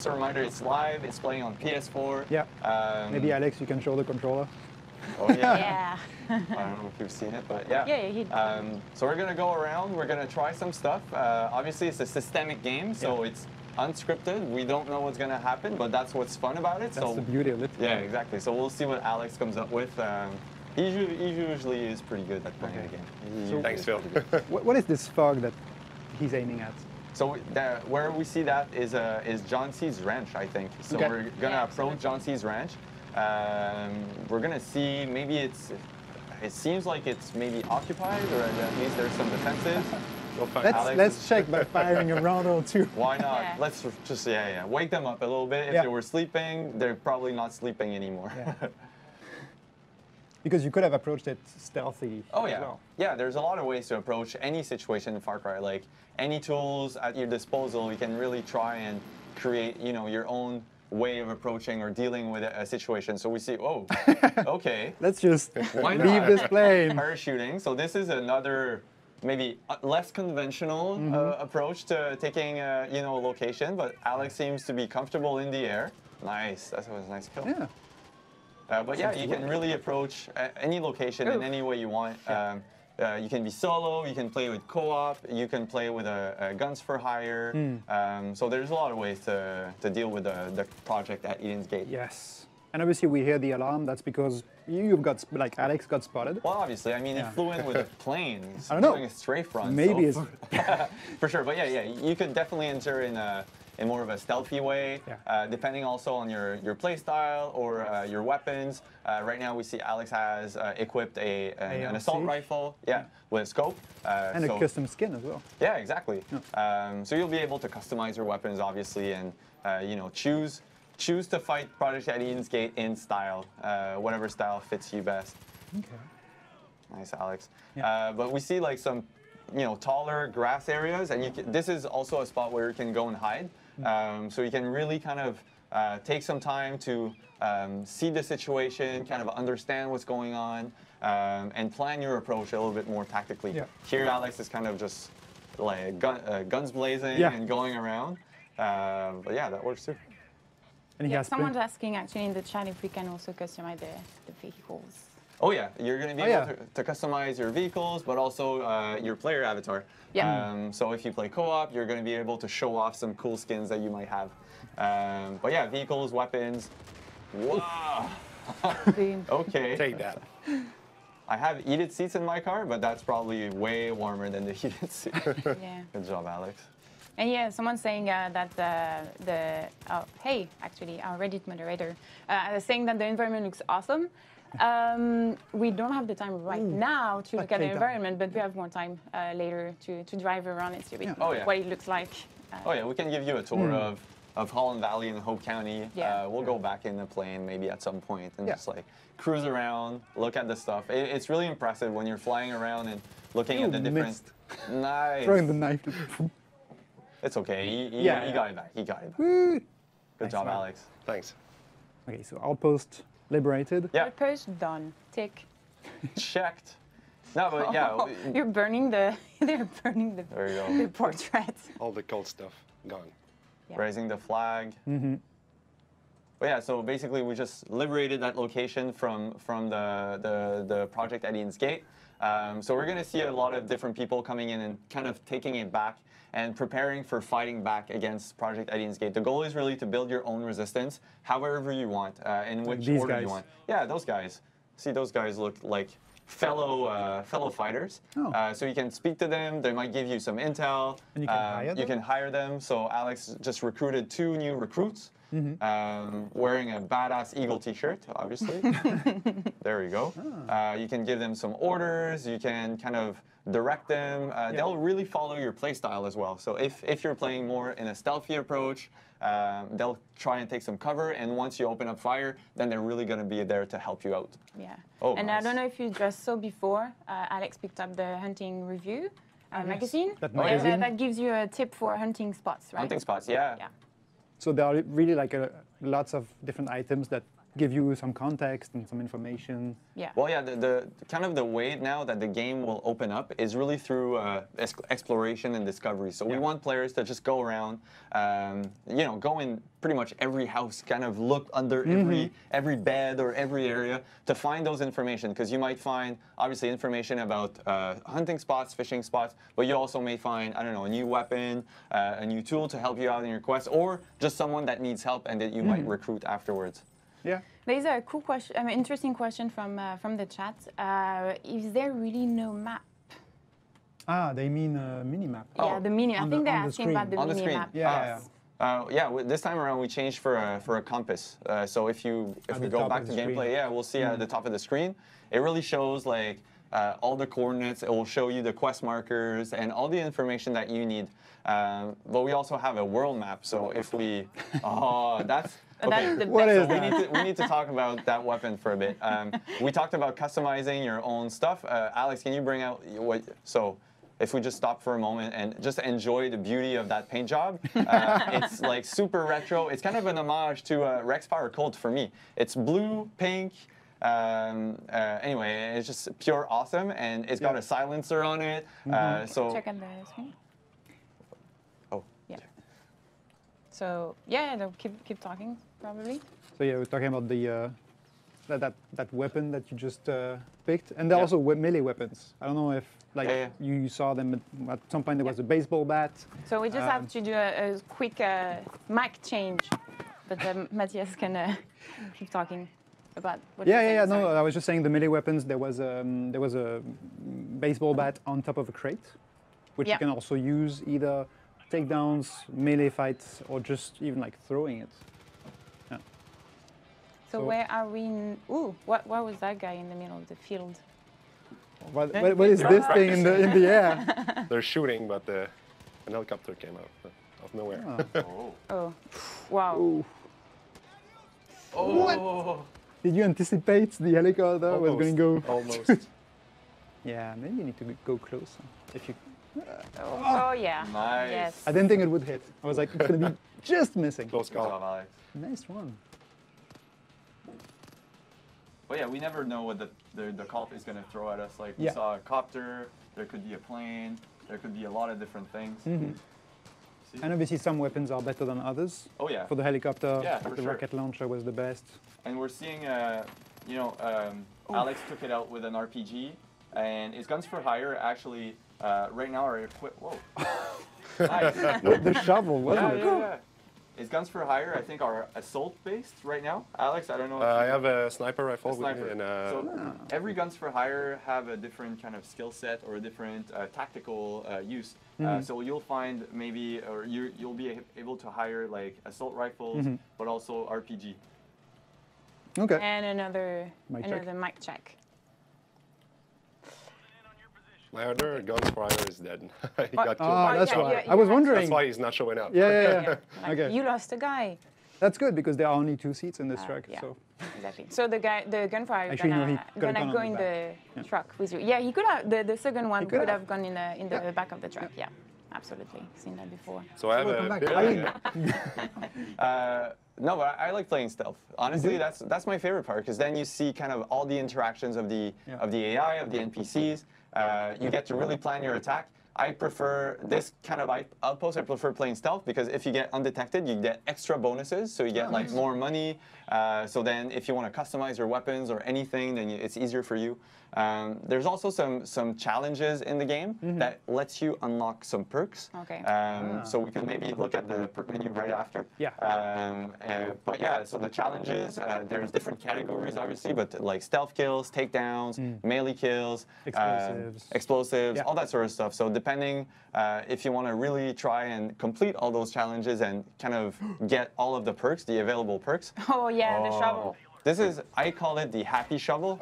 Just a reminder, it's live, it's playing on PS4. Yeah. Maybe Alex, you can show the controller. Oh yeah. Yeah. I don't know if you've seen it, but yeah. Yeah. So we're gonna go around, we're gonna try some stuff. Obviously it's a systemic game, so it's unscripted. We don't know what's gonna happen, but that's what's fun about it. That's the beauty of it. Yeah, exactly. So we'll see what Alex comes up with. He usually is pretty good at playing the game. So Thanks, Phil. What is this fog that he's aiming at? So where we see that is John C's ranch, I think. So we're gonna approach John C's ranch. We're gonna see maybe it seems like it's maybe occupied, or at least there's some defenses. Let's check by firing a round or two. Why not? Yeah. Let's just wake them up a little bit. If they were sleeping, they're probably not sleeping anymore. Yeah. Because you could have approached it stealthy. Oh as yeah, well. yeah. There's a lot of ways to approach any situation in Far Cry. Like any tools at your disposal, you can really try and create, your own way of approaching or dealing with a situation. So we see, oh, okay. Let's just Why leave not? this plane. Parachuting. So this is another maybe less conventional approach to taking a location. But Alex seems to be comfortable in the air. Nice. That was a nice kill. Yeah. But yeah, you can really approach any location in any way you want. You can be solo, you can play with co-op, you can play with a guns for hire. So there's a lot of ways to deal with the project at Eden's Gate. Yes. And obviously we hear the alarm. That's because you've got, like Alex got spotted. Well, obviously, I mean, it flew in with a plane. It's I don't know. doing a strafe run. Maybe so. it's... For sure, but yeah, you could definitely enter in more of a stealthy way, depending also on your play style or your weapons. Right now we see Alex has equipped an assault rifle, with a scope. and a custom skin as well. Yeah, exactly. So you'll be able to customize your weapons, obviously, and choose to fight Project at Eden's Gate in style, whatever style fits you best. Okay. Nice, Alex. Yeah. But we see like some, taller grass areas, and this is also a spot where you can go and hide. So you can really kind of take some time to see the situation, kind of understand what's going on, and plan your approach a little bit more tactically. Yeah. Here, Alex is kind of just like guns blazing and going around. But yeah, that works too. And he has someone's asking actually in the chat if we can also customize the vehicles. Oh yeah, you're going to be able to customize your vehicles, but also your player avatar. Yeah. So if you play co-op, you're going to be able to show off some cool skins that you might have. But yeah, vehicles, weapons. Wow. Okay. Take that. I have heated seats in my car, but that's probably way warmer than the heated seat. Yeah. Good job, Alex. And yeah, someone's saying that hey, actually, our Reddit moderator saying that the environment looks awesome. We don't have the time right now to look at the environment, but we have more time later to drive around and see what it looks like. Oh yeah, we can give you a tour of Holland Valley and Hope County. We'll go back in the plane maybe at some point and just like cruise around, look at the stuff. It's really impressive when you're flying around and looking at the different. Nice. Throwing the knife. It's okay. He got it back. He got it back. Good job, Alex. Thanks. Okay, so outpost liberated. Yeah. Outpost done. Tick. Checked. No, but yeah. You're burning the. They're burning the. There you go. The portrait. All the cold stuff gone. Yeah. Raising the flag. But yeah, so basically we just liberated that location from the Project at Eden's Gate. So we're going to see a lot of different people coming in and kind of taking it back and preparing for fighting back against Project at Eden's Gate. The goal is really to build your own resistance, however you want, in which order you want. Yeah, those guys. See, those guys look like fellow fighters. So you can speak to them. They might give you some intel. And you can hire them? You can hire them. So Alex just recruited 2 new recruits. Wearing a badass Eagle t-shirt, obviously. There you go. You can give them some orders. You can kind of direct them. They'll really follow your play style as well. So if you're playing more in a stealthy approach, they'll try and take some cover. And once you open up fire, then they're really going to be there to help you out. Yeah. Oh, and nice. I don't know if you just saw before, Alex picked up the hunting review magazine. That magazine? That gives you a tip for hunting spots, right? Hunting spots, yeah. Yeah. So there are really like lots of different items that give you some context and some information. Yeah. Well, yeah, the kind of the way now that the game will open up is really through exploration and discovery. So we want players to just go around, you know, go in pretty much every house, kind of look under every bed or every area to find those information. Because you might find, obviously, information about hunting spots, fishing spots, but you also may find, I don't know, a new weapon, a new tool to help you out in your quest, or just someone that needs help and that you might recruit afterwards. Yeah. There's a cool question, interesting question from the chat. Is there really no map? Ah, they mean mini-map. Yeah, the mini. I think they're on the asking about the screen. On the mini screen. map. Yeah, Yes. This time around we changed for a compass. So if we the go top back of to the gameplay, screen. yeah, we'll see at the top of the screen. It really shows like all the coordinates. It will show you the quest markers and all the information that you need. But we also have a world map. So if we, that's. Okay. That's the What best is one. that? We need to talk about that weapon for a bit. We talked about customizing your own stuff. Alex, can you bring out what? So, if we just stop for a moment and just enjoy the beauty of that paint job, it's like super retro. It's kind of an homage to Rexfire Colt for me. It's blue, pink. Anyway, it's just pure awesome, and it's got a silencer on it. So. Check on the screen. Oh. Yeah. So yeah, no, keep talking probably. So yeah, we're talking about the that weapon that you just picked, and there are also melee weapons. I don't know if you saw them at some point. There was a baseball bat. So we just have to do a quick mic change, but Matthias can keep talking about what you're saying. No, Sorry. I was just saying the melee weapons. There was a baseball bat on top of a crate, which you can also use either takedowns, melee fights, or just even like throwing it. So where are we? Ooh, what was that guy in the middle of the field? What is this thing in the air? They're shooting, but an helicopter came out of nowhere. Oh, wow. Ooh. Oh. Did you anticipate the helicopter was going to go? Almost. Yeah, maybe you need to go closer. If you, Oh yeah. Nice. Yes. I didn't think it would hit. I was like, it's going to be just missing. Close Good job, call. Alex. Nice one. But yeah, we never know what the cop is going to throw at us. Like we saw a copter, there could be a plane, there could be a lot of different things. See? And obviously some weapons are better than others. Oh yeah. For the helicopter, Yeah, for the sure. rocket launcher was the best. And we're seeing, you know, Alex took it out with an RPG, and his guns for hire actually right now are equipped. Whoa. Nice. The shovel, wasn't it? Yeah. His guns for hire, I think, are assault based right now. Alex, I don't know. If I have a sniper rifle a sniper. with me, and So every guns for hire have a different kind of skill set or a different tactical use. So you'll find maybe, or you'll be able to hire like assault rifles, but also RPG. Okay. And another Mic check. mic check. my other gun fire is dead. He got killed. Ah, by that's the why. shot. I was yeah. wondering. That's why he's not showing up. Yeah. Like, Okay. You lost a guy. That's good because there are only 2 seats in this truck. Yeah. So Exactly. So the gunfire is Actually, no, he could've gonna gone go on in the the truck with you. Yeah, he could have. The second one could could have. have gone in the back of the truck. Yeah, absolutely. Seen that before. So I have Welcome a back. bit, No, but I like playing stealth. Honestly, that's my favorite part because then you see kind of all the interactions of the AI, of the NPCs. You get to really plan your attack. I prefer this kind of outpost. I prefer playing stealth because if you get undetected, you get extra bonuses. So you get like more money. So then if you want to customize your weapons or anything, then it's easier for you. There's also some challenges in the game that lets you unlock some perks. Okay. So we can maybe look at the perk menu right after. Yeah. But yeah, so the challenges, there's different categories obviously, but like stealth kills, takedowns, melee kills, explosives, Yeah. all that sort of stuff. So depending if you want to really try and complete all those challenges and kind of get all of the perks, the available perks. Oh yeah, the shovel. This is, I call it the happy shovel.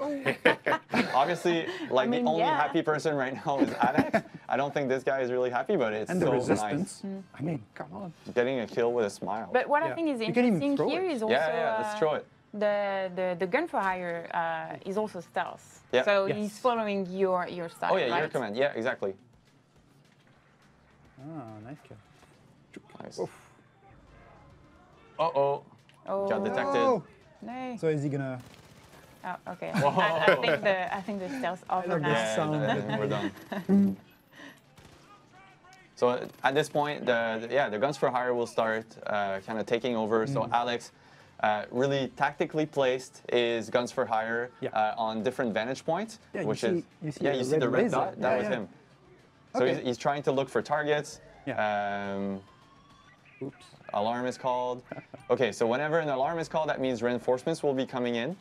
Obviously, like mean, the only yeah. happy person right now is Alex. I don't think this guy is really happy, but it's and the so resistance. nice. I mean, come on. Getting a kill with a smile. But what I Yeah. think is You can even interesting throw here it. is also yeah, let's throw it. the gun for hire is also stealth. Yeah. So Yes. he's following your style. Oh yeah, right? your command. Yeah, exactly. Ah, nice kill. Nice. Oof. Uh-oh. Oh. Got detected. Oh, Nay. So is he gonna? Oh, okay. I think the stealth over love now. this sound. We're done. So at this point, the guns for hire will start kind of taking over. So Alex, really tactically placed is guns for hire on different vantage points, Yeah, which you see the red laser. dot. That was him. So Okay. he's trying to look for targets. Yeah. Oops. Alarm is called. Okay, so whenever an alarm is called, that means reinforcements will be coming in.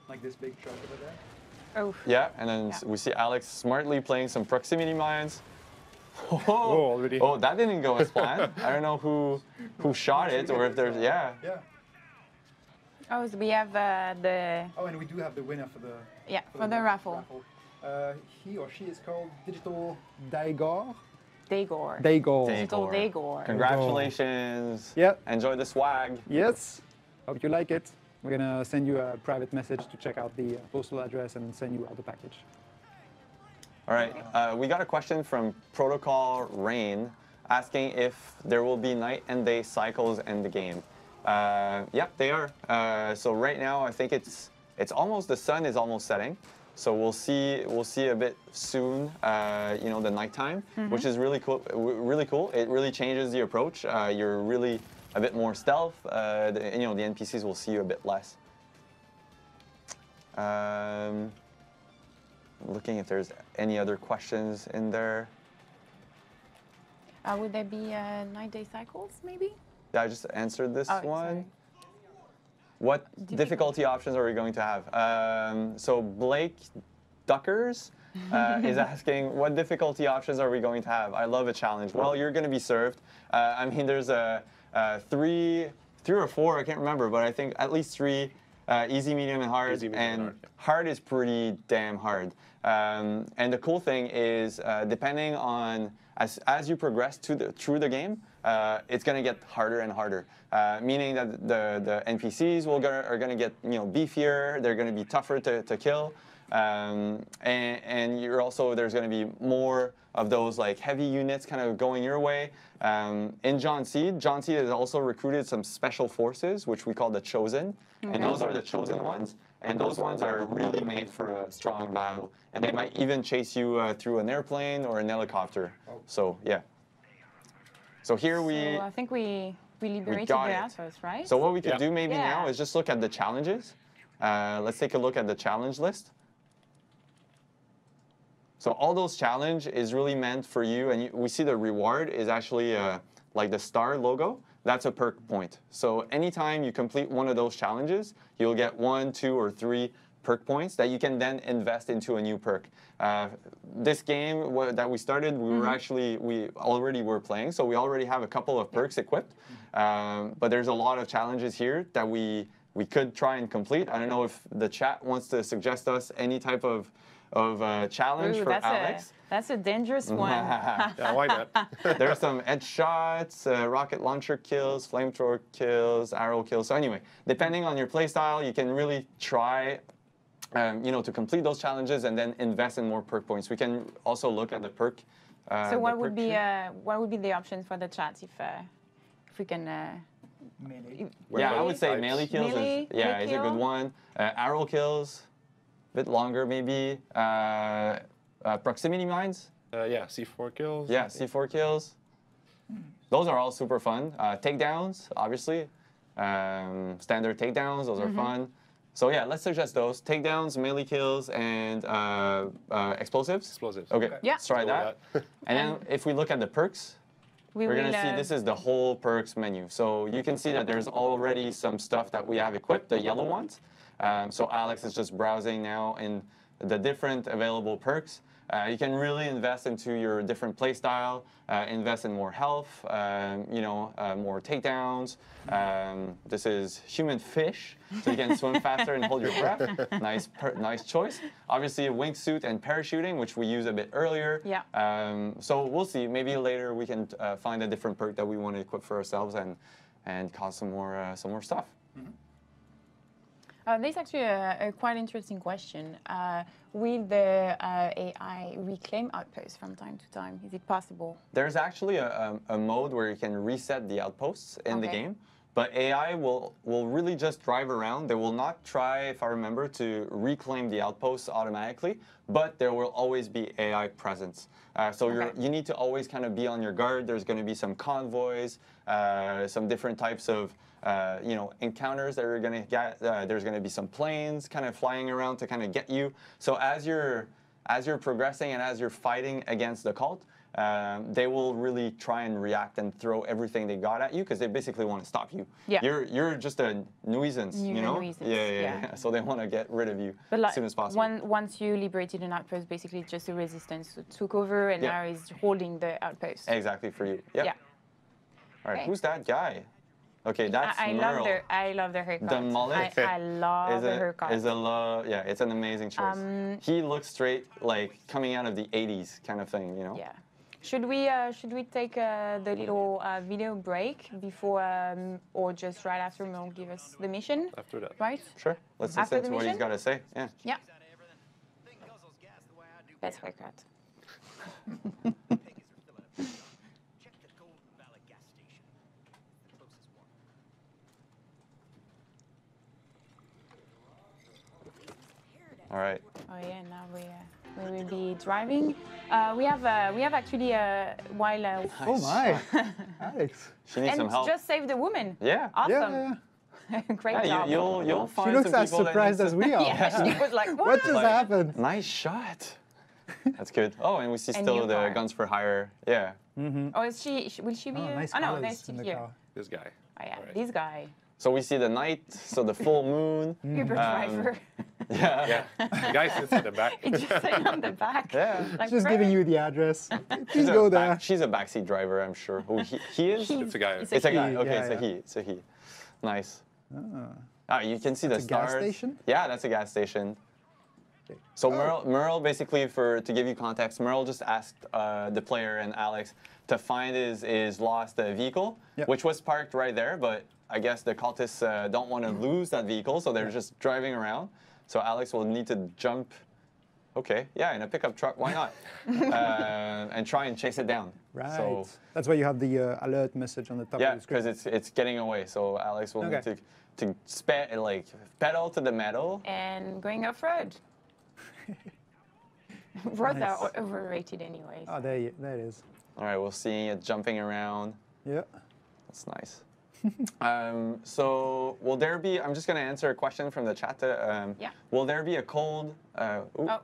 Like this big truck over there. Oh. Yeah, and then we see Alex smartly playing some proximity mines. Oh, already. Oh, that didn't go as planned. I don't know who shot it or if there's Yeah. Oh, so we have the Oh, and we do have the winner for the for the raffle. He or she is called Digital Daigor. Daigor. Daigor. Digital Daigor. Congratulations. Yeah. Enjoy the swag. Yes. Hope you like it. We're gonna send you a private message to check out the postal address and send you out the package. All right. We got a question from Protocol Rain asking if there will be night and day cycles in the game. Yep, they are. So right now, I think it's almost, the sun is almost setting. So we'll see a bit soon. The nighttime, which is really cool. Really cool. It really changes the approach. You're really a bit more stealth. The NPCs will see you a bit less. Looking if there's any other questions in there. Would there be night-day cycles, maybe? Yeah, I just answered this one. Sorry. What difficulty options are we going to have? So Blake Duckers is asking, what difficulty options are we going to have? I love a challenge. Well, you're going to be served. I mean, there's three or four, I can't remember, but I think at least three. Easy, medium, and hard. Easy, medium, and hard, yeah. Hard is pretty damn hard. And the cool thing is, depending on as you progress through the game, it's going to get harder and harder. Meaning that the NPCs are going to get beefier. They're going to be tougher to kill. And you're also, there's going to be more of those like heavy units kind of going your way. In John Seed has also recruited some special forces, which we call the Chosen. And those are the chosen ones. And those ones are really made for a strong battle. And they might even chase you through an airplane or an helicopter. So, yeah. So here So I think we liberated the assholes, right? So what we could do maybe now is just look at the challenges. Let's take a look at the challenge list. So all those challenge is really meant for you, and we see the reward is actually like the star logo. That's a perk point. So anytime you complete one of those challenges, you'll get 1, 2, or 3 perk points that you can then invest into a new perk. This game that we started, we already were playing, so we already have a couple of perks equipped. But there's a lot of challenges here that we could try and complete. I don't know if the chat wants to suggest us any type of challenge for Alex. That's a dangerous one. Yeah, why not? There's some edge shots, rocket launcher kills, flamethrower kills, arrow kills. So anyway, depending on your playstyle, you can really try, to complete those challenges and then invest in more perk points. We can also look at the perk. So what would be the options for the chat if we can? Melee. Yeah, I would say melee kills Melee, is a good one. Arrow kills, a bit longer maybe. Proximity mines. Yeah, C4 kills. Yeah, C4 kills. Those are all super fun. Takedowns, obviously. Standard takedowns, those are fun. So yeah, let's suggest those. Takedowns, melee kills, and explosives. Explosives. Okay, Yeah. let's try that. And then if we look at the perks, we're going to see this is the whole perks menu. So you can see that there's already some stuff that we have equipped, the yellow ones. So Alex is just browsing now in the different available perks. You can really invest into your different playstyle, invest in more health, more takedowns. This is human fish, so you can swim faster and hold your breath. Nice choice. Obviously, a wingsuit and parachuting, which we used a bit earlier. Yeah. So we'll see. Maybe later we can find a different perk that we want to equip for ourselves and cause some more stuff. There's actually a quite interesting question. Will the AI reclaim outposts from time to time? Is it possible? There's actually a mode where you can reset the outposts in the game, But AI will really just drive around. They will not try, if I remember, to reclaim the outposts automatically, but there will always be AI presence. So you need to always kind of be on your guard. There's going to be some convoys, some different types of encounters that are going to get. There's going to be some planes kind of flying around to kind of get you. So as you're progressing and as you're fighting against the cult, they will really try and react and throw everything they got at you because they basically want to stop you. Yeah. You're just a nuisance, you know? Yeah. So they want to get rid of you as soon as possible. Once you liberated an outpost, basically just the resistance took over and now is holding the outpost. Exactly for you. Yep. Yeah. All right, who's that guy? Okay, that's Merle. I love their haircut. The mullet. I love the haircut. Yeah, it's an amazing choice. He looks straight like coming out of the 80s kind of thing, you know? Yeah. Should we take the little video break before or just right after Merle give us the mission? After that. Right? Sure. Let's listen to what he's got to say. Yeah. Yeah. Best haircut. All right. Oh yeah, now we will be driving. We have actually while Oh my, Alex. She needs some and help. just save the woman. Yeah. Awesome. Great job. You'll find She looks some as people that surprised need as to- we are. Yeah, she was like, What just Like- happened? Nice shot. That's good. Oh, and we see And still new the car. guns for hire. Yeah. Oh, is she? Will she be? Oh, nice oh no, colors there's in the here. car. This guy. Oh yeah, Alright. this guy. So we see the night, so the full moon. Uber driver. Yeah. The guy sits in the back. It's just sitting on the back. Yeah. Like, Just giving you the address. Please She's go there. She's a backseat driver, I'm sure. Oh, he is? It's a guy. It's It's a guy. he, Okay, yeah, it's a he. It's a he. Nice. You can see the It's a gas stars. station? Yeah, that's a gas station. Okay. So Merle basically, to give you context, Merle just asked the player and Alex to find his lost vehicle, Yep. which was parked right there, but I guess the cultists don't want to lose that vehicle, so they're just driving around. So Alex will need to jump, okay, yeah, in a pickup truck, why not? And try and chase it down. Right. So, That's why you have the alert message on the top yeah, of the screen. because it's getting away. So Alex will Okay. need to pedal to the metal. And going off road. Roads Nice. are overrated anyways. Oh, there it is. All right, we'll see it jumping around. Yeah. That's nice. So will there be? I'm just going to answer a question from the chat. Yeah. Will there be a cold? Oh,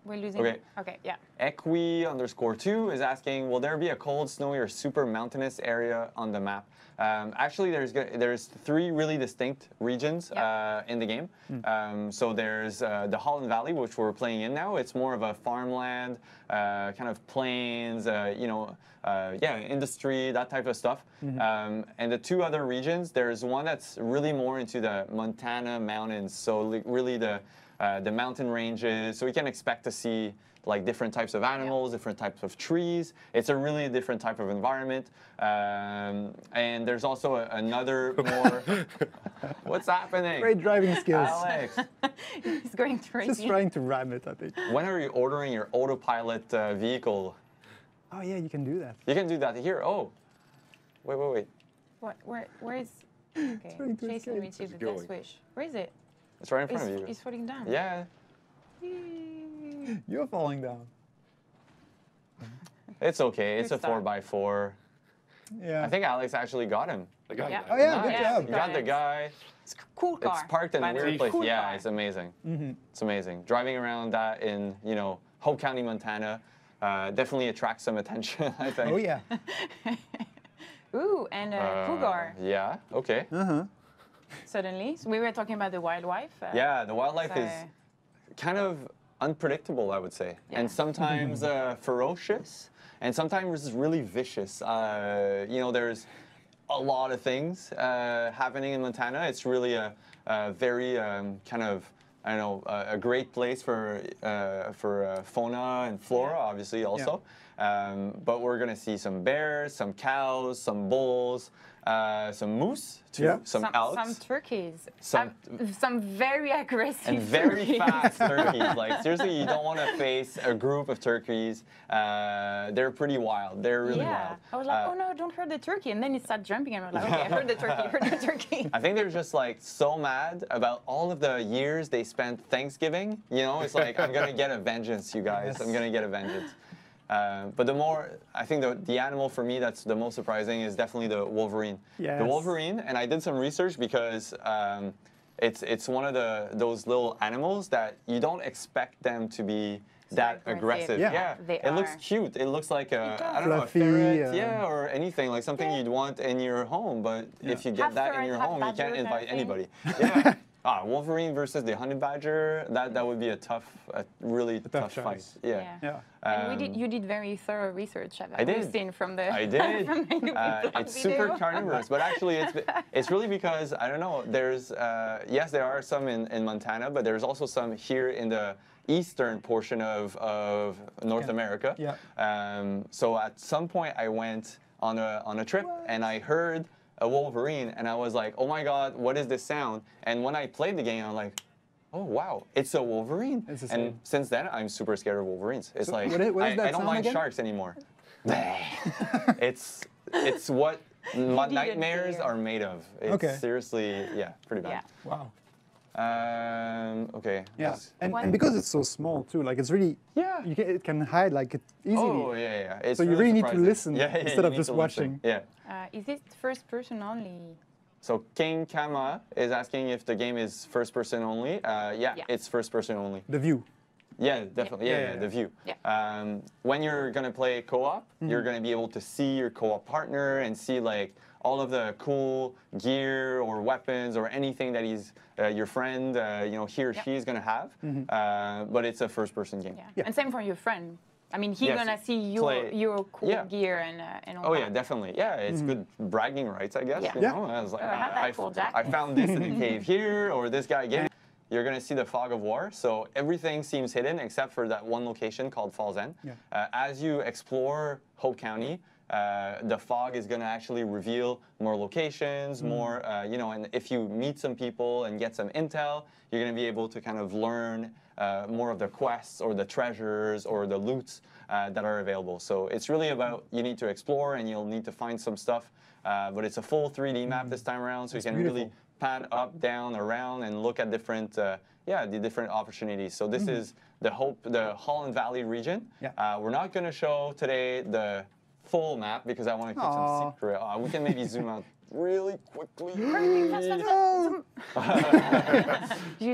we're losing. Okay. Okay. Yeah. Equi_2 is asking, will there be a cold, snowy, or super mountainous area on the map? Actually, there's three really distinct regions in the game. So there's the Holland Valley, which we're playing in now. It's more of a farmland, kind of plains, industry, that type of stuff. And the two other regions, there's one that's really more into the Montana mountains. So really the mountain ranges. So we can expect to see like different types of animals, different types of trees. It's a really different type of environment. And there's also another more... What's happening? Great driving skills. Alex, He's going crazy. Just trying to ram it, I think. when are you ordering your autopilot vehicle? Oh, yeah, you can do that. You can do that here. Oh, wait. What? Where is? Okay. trying to Jason escape. received the going. death wish. Where is it? It's right in front of you. It's falling down. Yeah, You're falling down. it's okay. It's a Good start. 4x4. Yeah. I think Alex actually got him. The guy. Yeah. Oh, yeah, good Nice. job. You got the guy. It's a cool car. It's parked in a by the weird way. place. Cool Yeah, car. it's amazing. It's amazing. Driving around that in, Hope County, Montana, definitely attracts some attention, I think. Oh, yeah. Ooh, and cougar. Yeah, okay. Suddenly, so we were talking about the wildlife. Yeah, the wildlife so- is kind of unpredictable, I would say, and Yeah. sometimes ferocious, and sometimes really vicious. There's a lot of things happening in Montana. It's really a very a great place for fauna and flora, obviously also. But we're gonna see some bears, some cows, some bulls, some moose, too, some elks, some turkeys, some very aggressive and very turkeys. fast turkeys. Like seriously, you don't want to face a group of turkeys. They're pretty wild. They're really wild. I was like, oh no, don't hurt the turkey, and then it started jumping, and I was like, okay, I heard the turkey, heard the turkey. I think they're just like so mad about all of the years they spent Thanksgiving. You know, it's like I'm gonna get a vengeance, you guys. I'm gonna get a vengeance. But I think the animal for me that's the most surprising is definitely the wolverine. Yes. The wolverine, and I did some research because it's one of those little animals that you don't expect them to be that aggressive. Yeah. It looks cute. It looks like I don't know, a Fluffy, ferret, or anything like something you'd want in your home. But if you get Have that in ferret, your have home, you badger can't kind of invite thing. anybody. Yeah. Wolverine versus the honey badger. That would be a really tough fight. choice. Yeah. And you did very thorough research. I did. We've seen from the. I did. from the Ubisoft It's video. super carnivorous, but actually it's really because I don't know. There's yes, there are some in Montana, but there's also some here in the eastern portion of North America. Yeah. So at some point I went on a trip and I heard a wolverine and I was like, oh my god, what is this sound? And when I played the game, I'm like, oh wow, it's a wolverine. It's the and same. since then, I'm super scared of wolverines. It's like what is that I don't sound like again? sharks anymore. it's what nightmares are made of. It's seriously, pretty bad. Wow. Okay. Yeah, and because it's so small too, like it's really it can hide like it easily. Oh yeah. It's so you really need to surprising. listen instead you of need just to watching. listen. Yeah. Is it first person only? So King Kama is asking if the game is first person only. Yeah, it's first person only. The view. Yeah, definitely. Yeah, the view. Yeah. When you're gonna play co-op, you're gonna be able to see your co-op partner and see like all of the cool gear or weapons or anything that he's your friend, he or she is gonna have. But it's a first-person game. Yeah. And same for your friend. I mean, he's gonna see your cool gear and all Oh that. yeah, definitely. Yeah, it's good bragging rights, I guess. Yeah. You know? I was like, I have that cool jacket. I found this in a cave here, or this guy gave. You're gonna see the fog of war, so everything seems hidden except for that one location called Falls End. As you explore Hope County, the fog is gonna actually reveal more locations, more, and if you meet some people and get some intel, you're gonna be able to kind of learn more of the quests or the treasures or the loots that are available. So it's really about you need to explore and you'll need to find some stuff, but it's a full 3D map this time around, so you can really pan up, down, around, and look at different, the different opportunities. So this is the Holland Valley region. We're not gonna show today the full map because I want to keep some secret. We can maybe zoom out really quickly. Did you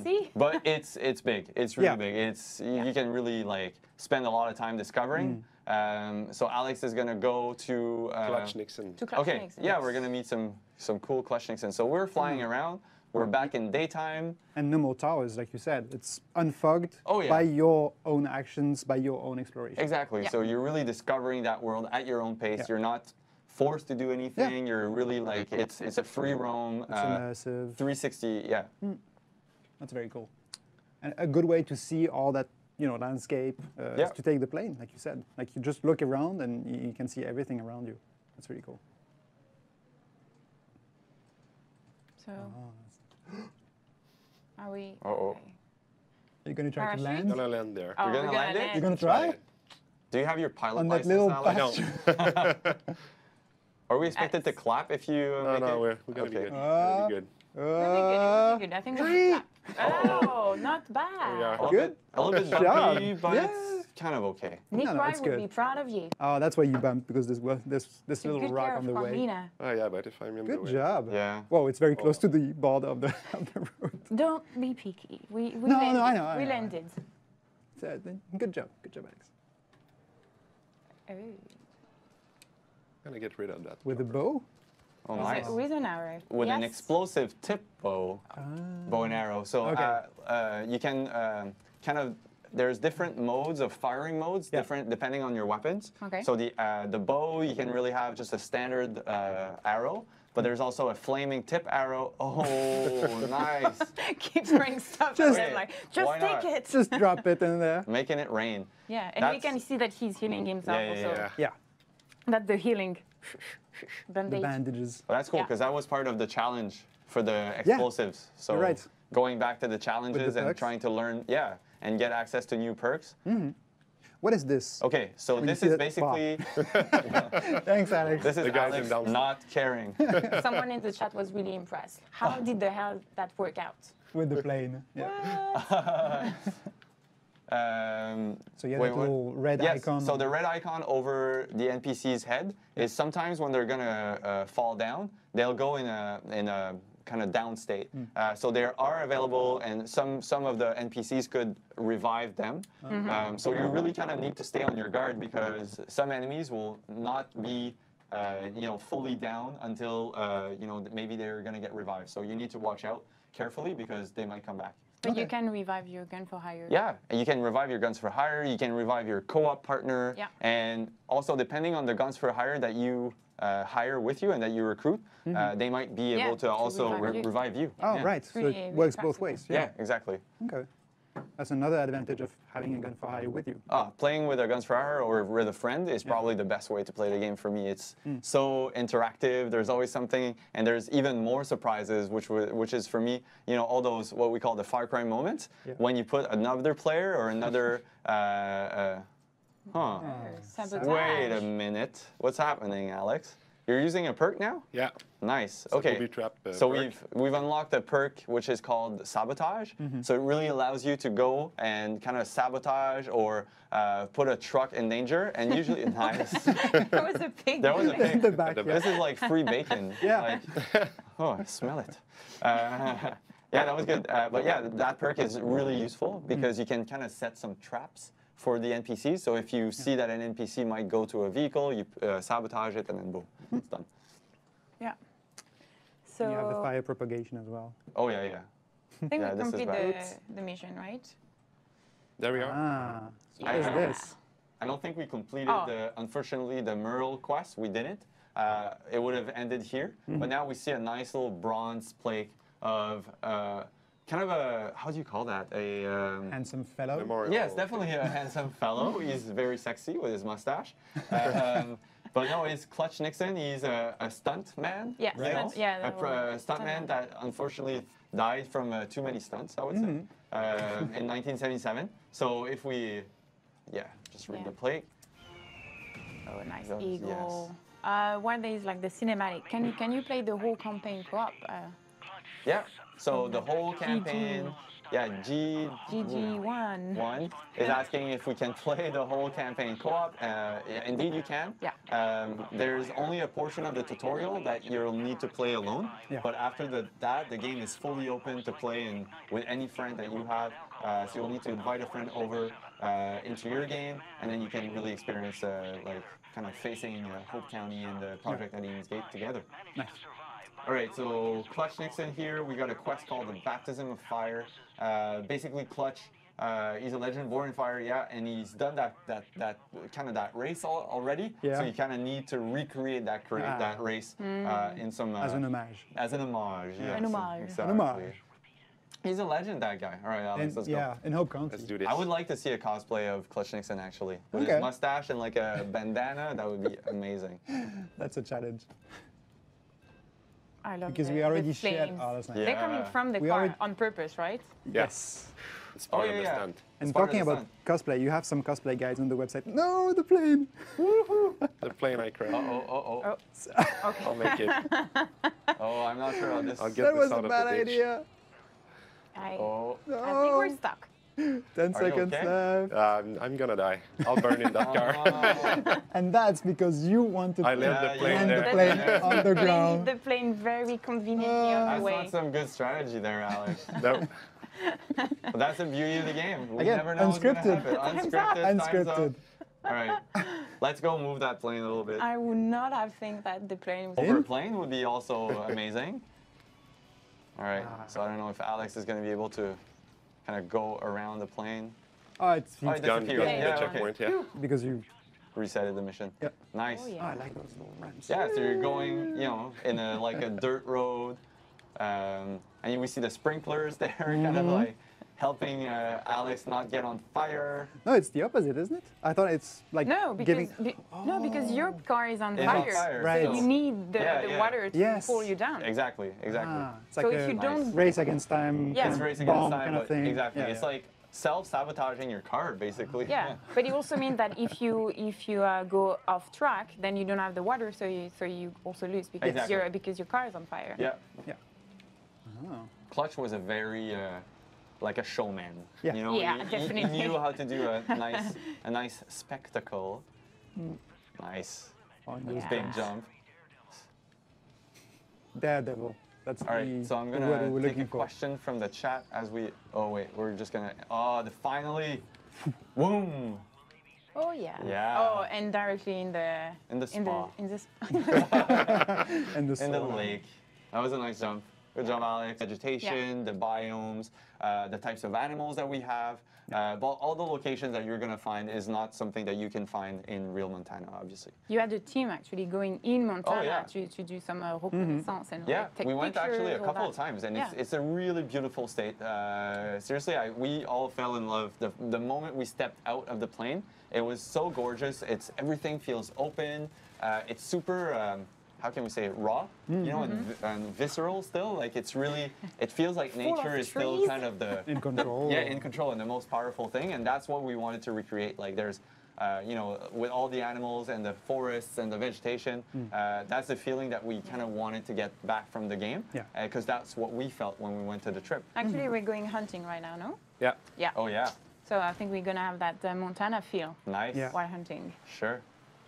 see? But it's big. It's really big. It's you can really like spend a lot of time discovering. So Alex is gonna go to Clutch Nixon. Okay, we're gonna meet some cool Clutch Nixon. So we're flying around. We're back in daytime. And no more towers, like you said. It's unfogged by your own actions, by your own exploration. Exactly. So you're really discovering that world at your own pace. You're not forced to do anything. You're really like it's a free roam. It's immersive. 360. That's very cool. And a good way to see all that landscape is to take the plane, like you said. Like you just look around and you can see everything around you. That's really cool. So, are we? Uh-oh. Okay. You're gonna try to Parachute? land? Gonna land there. Oh, You're gonna land it? You're gonna try? Do you have your pilot On that license, little Alex? patch. Are we expected to clap if you make No, it? we're gonna be good. Uh, We're gonna be good. Really good. I think that's Oh, not bad. We are. Good. A little bit job. bumpy, but Yeah. it's kind of okay. Nick No, Wright it's would good. be proud of you. Oh, that's why you bumped, because there's this little Good rock care on of the way. Carmina. Oh yeah, but if I remember Good well. job. Yeah. Whoa, it's very close to the border of the road. Don't be picky. We No, landed. I know, We I know. landed. Good job, Alex. Oh. Gonna get rid of that. With a cover. bow? Oh, nice. With an arrow. With an Yes. explosive tip bow and arrow. So Okay. you can kind of, there's different modes of firing modes, different depending on your weapons. Okay. So the bow, you can really have just a standard arrow, but there's also a flaming tip arrow. Oh, nice. Keep throwing stuff at them, like, just why take not? it. Just drop it in there. Making it rain. Yeah, and we That's- can see that he's healing himself Yeah, yeah, also. yeah. Yeah, That's the healing. the Bandage. bandages. But that's cool Yeah. because that was part of the challenge for the explosives. So you're right. going back to the challenges and perks. trying to learn, and get access to new perks. What is this? Okay, so When you this see is that- basically Thanks, Alex. this is The guys Alex in down- not caring. Someone in the chat was really impressed. How did the hell that work out? With the plane. Yeah. So you have wait, that what? little red Yes, icon. so the red icon over the NPC's head is sometimes when they're gonna fall down, they'll go in a kind of down state. So they are available, and some of the NPCs could revive them. So you really kind of need to stay on your guard because some enemies will not be fully down until maybe they're gonna get revived. So you need to watch out carefully because they might come back. But you can revive your gun for hire. Yeah, and you can revive your guns for hire. You can revive your co-op partner. Yeah. And also, depending on the guns for hire that you hire with you and that you recruit, they might be Yeah, able to to also revive you. revive you. Oh, Yeah. right. So Really, it really works both fast. ways. Yeah, exactly. Okay. That's another advantage of having a gun for hire with you. Playing with a guns for hire or with a friend is probably the best way to play the game for me. It's so interactive. There's always something, and there's even more surprises, which is for me, all those what we call the Far Cry moments when you put another player or another. Sabotage. Wait a minute. What's happening, Alex? You're using a perk now? Yeah. Nice. So Okay. booby trap, So perk. we've unlocked a perk which is called sabotage. So it really allows you to go and kind of sabotage or put a truck in danger. And usually, nice. There was a pig. There was a In pig. the back. This is like free bacon. Yeah. Like, oh, I smell it. Yeah, that was good. But yeah, that perk is really useful because you can kind of set some traps for the NPCs. So if you see that an NPC might go to a vehicle, you sabotage it, and then boom, it's done. Yeah. So You have the fire propagation as well. Oh yeah, yeah. I think Yeah, we this is complete bad. the mission, right? There we are. Ah. So Yeah. what is this? I don't think we completed unfortunately, the Merle quest. We didn't. It would have ended here. But now we see a nice little bronze plate of kind of a, how do you call that? Handsome fellow. Memorial. Yes, definitely a handsome fellow. He's very sexy with his mustache. But no, it's Clutch Nixon. He's a stunt man. Yeah, you know? stunt- yeah, a stunt man that unfortunately died from too many stunts, I would say, in 1977. So if we, just read Yeah. the plate. Oh, nice Those, eagle. One is like the cinematic. Can you play the whole campaign co-op? Yeah. So the whole campaign, GG1. One is asking if we can play the whole campaign co-op. Indeed, you can. Yeah. There's only a portion of the tutorial that you'll need to play alone. Yeah. But after that, the game is fully open to play with any friend that you have. So you'll need to invite a friend over into your game, and then you can really experience like kind of facing Hope County and the Project Aliens Gate together. Nice. All right, so Clutch Nixon here. We got a quest called the Baptism of Fire. Basically, Clutch, he's a legend born in fire, and he's done that kind of that race already. Yeah. So you kind of need to recreate that race in some As an homage. as an homage. Yes, An homage. exactly. An homage. He's a legend, that guy. All right, Alex, let's go. In Hope County. Let's do this. I would like to see a cosplay of Clutch Nixon actually, with Okay. his mustache and like a bandana. That would be amazing. That's a challenge. I love Because the, we already the shared. flames. Oh, that's nice. Yeah. They're coming from the We car already- on purpose, right? Yes. It's part Oh, of the yeah. stunt. And It's part of talking the about cosplay, you have some cosplay guides on the website. No, the plane. The plane I crashed. Oh. Okay. I'll make it. Oh, I'm not sure how this. I'll get That this was out a of bad the ditch. idea. I Oh. think we're stuck. 10 Are you seconds okay? left. I'm gonna die. I'll burn in that car. Oh. And that's because you want to I left Yeah, the plane land the there. plane Yeah. on the ground. The plane very conveniently on That's the way. not some good strategy there, Alex. No. But that's the beauty of the game. We Again, never know what's gonna unscripted. happen. Unscripted. Time's Unscripted. up. All right, let's go move that plane a little bit. I would not have think that the plane was. Over a plane would be also amazing. All right, so I don't know if Alex is going to be able to kind of go around the plane. Oh, it's Oh, it Gone, disappeared. gone, Yeah, the okay. checkpoint, yeah. because you resetted the mission. Yep. Nice. Oh, Oh, yeah. I like those little ramps. Yeah, so you're going, you know, in a like a dirt road, and we see the sprinklers there, kind of like helping Alex not get on fire. No, it's the opposite, isn't it? I thought it's like No, because giving. no, because your car is on It's on fire. fire, Right. So so- you need the Yeah. water to Yes. pull you down. Exactly. Ah, it's So like if a you don't- race against time. Yeah. kind It's of racing bomb against time, kind of but thing. exactly. Yeah, It's yeah. like self-sabotaging your car, basically. Yeah, but it also means that if you go off track, then you don't have the water, so you also lose because Exactly. your car is on fire. Yeah. Yeah. Oh. Clutch was a very like a showman. Yeah. You know, Yeah, he definitely. knew how to do a nice spectacle. Nice. Oh, Yeah. those Big jump. Daredevil. That's All right, so I'm the word gonna we're take looking a for. question from the chat as we. Oh wait, we're just gonna. Oh, finally, boom! Oh yeah. Yeah. Oh, and directly in the In the spa. in the And the In the solar. lake. That was a nice jump. Good job, Alex. Vegetation, the biomes, the types of animals that we have. But all the locations that you're gonna find is not something that you can find in real Montana, obviously. You had a team actually going in Montana yeah. to do some reconnaissance and Yeah, like, take we went actually a pictures, all couple that. of times, and Yeah. it's a really beautiful state. Seriously, we all fell in love. The moment we stepped out of the plane, it was so gorgeous. Everything feels open. It's super. How can we say it? Raw, you know, and visceral still. Like it feels like Full of nature is still trees. kind of the In control. yeah, in control and the most powerful thing, and that's what we wanted to recreate. Like there's, you know, with all the animals and the forests and the vegetation, that's the feeling that we kind of wanted to get back from the game. Yeah. Because that's what we felt when we went to the trip. Actually, we're going hunting right now, no? Yeah. Yeah. Oh yeah, So I think we're gonna have that Montana feel nice. Yeah. while hunting. Sure.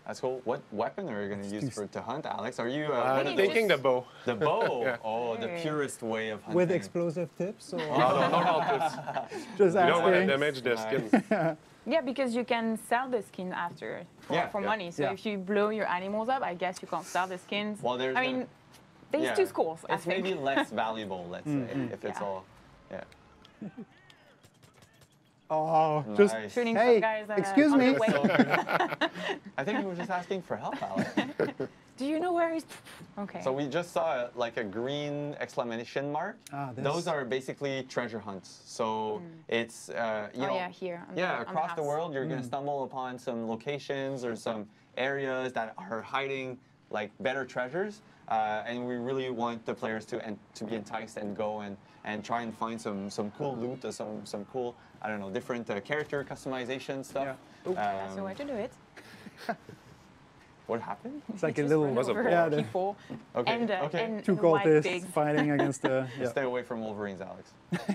That's cool. What weapon are you going to use to hunt, Alex? Are you I'm Maybe thinking the just- bow. the bow? Yeah. Oh, the Hey. purest way of hunting. With explosive tips or No, no, no, it's, just you don't want to asking? damage the skin. Yeah, because you can sell the skin after for, Yeah, for yeah. money. So Yeah. if you blow your animals up, I guess you can't sell the skins. Well, there's I mean, there's yeah. two schools, I It's think. maybe less valuable, let's say, if it's Yeah. all. Yeah. Oh, just Nice. Shooting Hey, some guys excuse on me. the way. So good. I think you were just asking for help, Alex. Do you know where he's? Okay. So we just saw like a green exclamation mark. Ah, this- Those are basically treasure hunts. So it's you know yeah, here on the- yeah on the across the house. world you're gonna stumble upon some locations or some areas that are hiding like better treasures, and we really want the players to be enticed and go and try and find some cool loot or some cool I don't know different character customization stuff. Yeah. Ooh. That's the way to do it. What happened? It's like a Just little. run Was a over ball. Yeah, the- people Okay, and, okay. and Two white cultists pigs. fighting against the. Yeah. Stay away from Wolverines, Alex.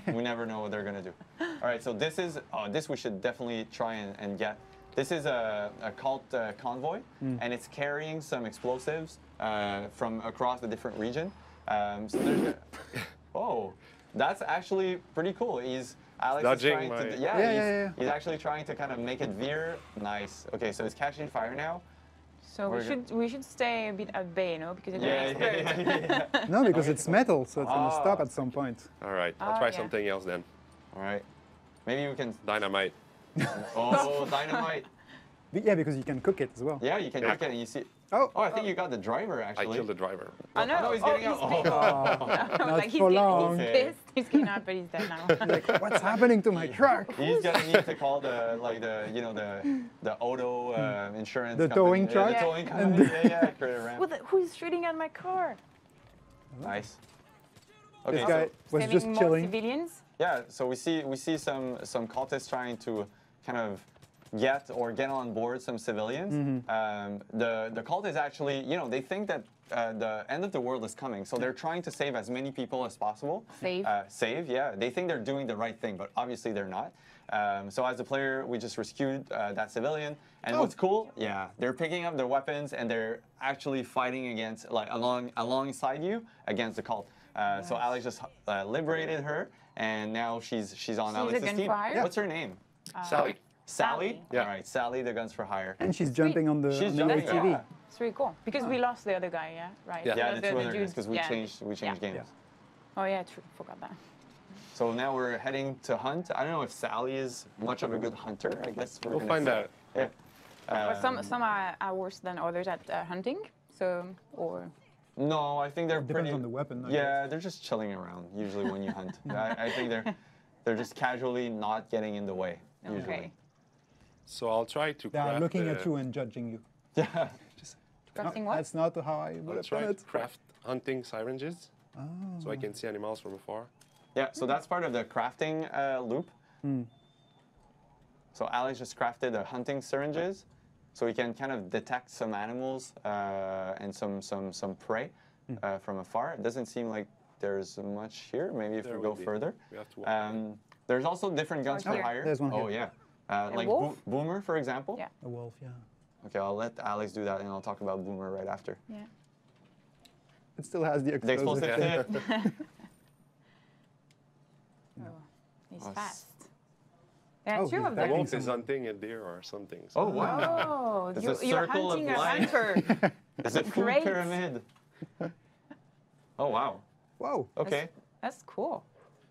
We never know what they're gonna do. All right, so this is this we should definitely try and get. This is a cult convoy, and it's carrying some explosives from across the different region. So there's, oh, that's actually pretty cool. Alex is Dodging trying my- to, Yeah. he's actually trying to kind of make it veer. Nice. Okay, so it's catching fire now. So We're we should stay a bit at bay, no? Because it's Yeah, gonna explode. yeah. No, because it's metal, so it's gonna Ah. stop at some point. All right, I'll Oh, try yeah. something else then. All right. Maybe we can. Dynamite. Oh, dynamite. Yeah, because you can cook it as well. Yeah, you can look at it and you see. Oh, Oh, I think you got the driver I actually. killed the driver. I know. Oh, he's getting out. He's Oh. I was like, for long. He's pissed. He's getting out, but he's dead now. like what's happening to my truck? He's gonna need to call the auto insurance. The company. towing Yeah, truck? the towing company. Yeah, create a ramp. Who's shooting at my car? Nice. Okay, This guy so, was Saving just more chilling. civilians. yeah, so we see some cultists trying to kind of get on board some civilians. The cult is actually, they think that the end of the world is coming, so they're trying to save as many people as possible. Save. Yeah. They think they're doing the right thing, but obviously they're not. So as a player, we just rescued that civilian. And what's cool, they're picking up their weapons and they're actually fighting against, like alongside you against the cult. So Alex just liberated her, and now she's on a Alex's gun team. for hire? What's her name? Sally. Sally? Yeah. All right, Sally, the guns for hire. And she's jumping on the, She's on the jumping, ATV. yeah. It's really cool because we lost the other guy, yeah, right? Yeah. Yeah, the two other guys, dudes, because we changed yeah. games. Yeah. Oh yeah, true. Forgot that. So now we're heading to hunt. I don't know if Sally is much of a good hunter. I guess We'll find out. Yeah. But some are worse than others at hunting. So or. No, I think they're Depends pretty. on the weapon. I Yeah, they're just chilling around usually when you hunt. I think they're just casually not getting in the way. Usually. Okay. So I'll try to They are craft. looking at you and judging you. Yeah. Crafting No, what? that's not how I would I'll have try done to it. craft hunting syringes, so I can see animals from afar. Yeah. So that's part of the crafting loop. So Alex just crafted the hunting syringes, so we can kind of detect some animals and some prey from afar. It doesn't seem like there's much here. Maybe if There we go will be. further. We have to walk. There's also different guns for here. hire. There's one Oh here. yeah. Like wolf? Boomer, for example. Yeah. A wolf, yeah. Okay, I'll let Alex do that, and I'll talk about Boomer right after. Yeah. It still has the The explosive explosive thing. tip. Oh, he's Oh, fast. There are Oh, two he's of back them. in Wolf some- is hunting a deer or something. So Oh wow. Oh, It's a you're circle of hunting a life. hunter. It's a food Great. pyramid. Oh wow. Whoa. Okay. That's cool.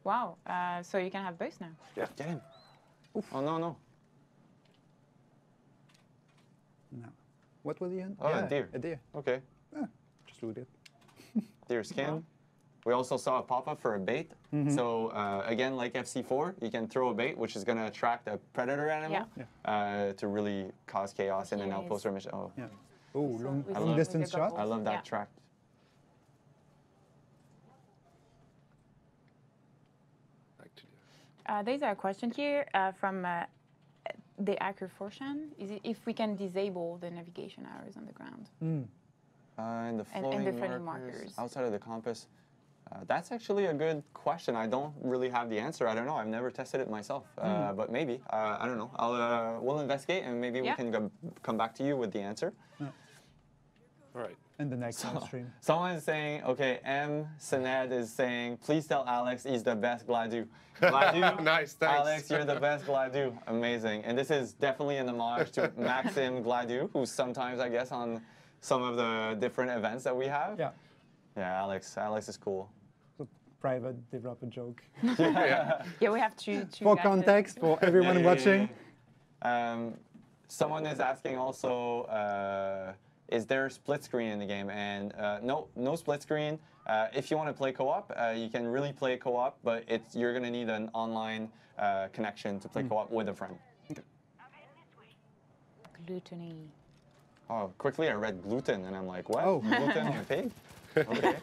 Wow. So you can have both now. yeah. Get him. Oh no no. No. What was the end? Oh, a deer. A deer. Okay. Just loot it. Deer skin. We also saw a pop-up for a bait. So again, like FC4, you can throw a bait, which is going to attract a predator animal to really cause chaos in an Yes. outpost or mission. Oh, Yeah. Oh, long, with long the- distance with the shot. goggles. I love that Yeah. track. Actually, There's a question here from the Acker Forshan. Is it if we can disable the navigation arrows on the ground? And the And flowing the floating markers markers. outside of the compass. That's actually a good question. I don't really have the answer. I don't know. I've never tested it myself, but maybe. I don't know. We'll investigate, and maybe we Yeah. can come back to you with the answer. all right. And the next live stream. Someone is saying, okay, M. Sened is saying, please tell Alex he's the best Gladu. Gladu, Nice, thanks. Alex, you're the best Gladu. Amazing. And this is definitely an homage to Maxim Gladu, who's sometimes, I guess, on some of the different events that we have. Yeah. Yeah, Alex is cool. So private developer joke. Yeah. Yeah, we have two. For guys that- context, for everyone watching. Someone is asking also, is there split screen in the game? And no split screen. If you want to play co-op, you can really play co-op, but you're going to need an online connection to play co-op with a friend. Gluttony. Oh, quickly I read gluten, and I'm like, what? Oh. Gluten on a pig? Okay.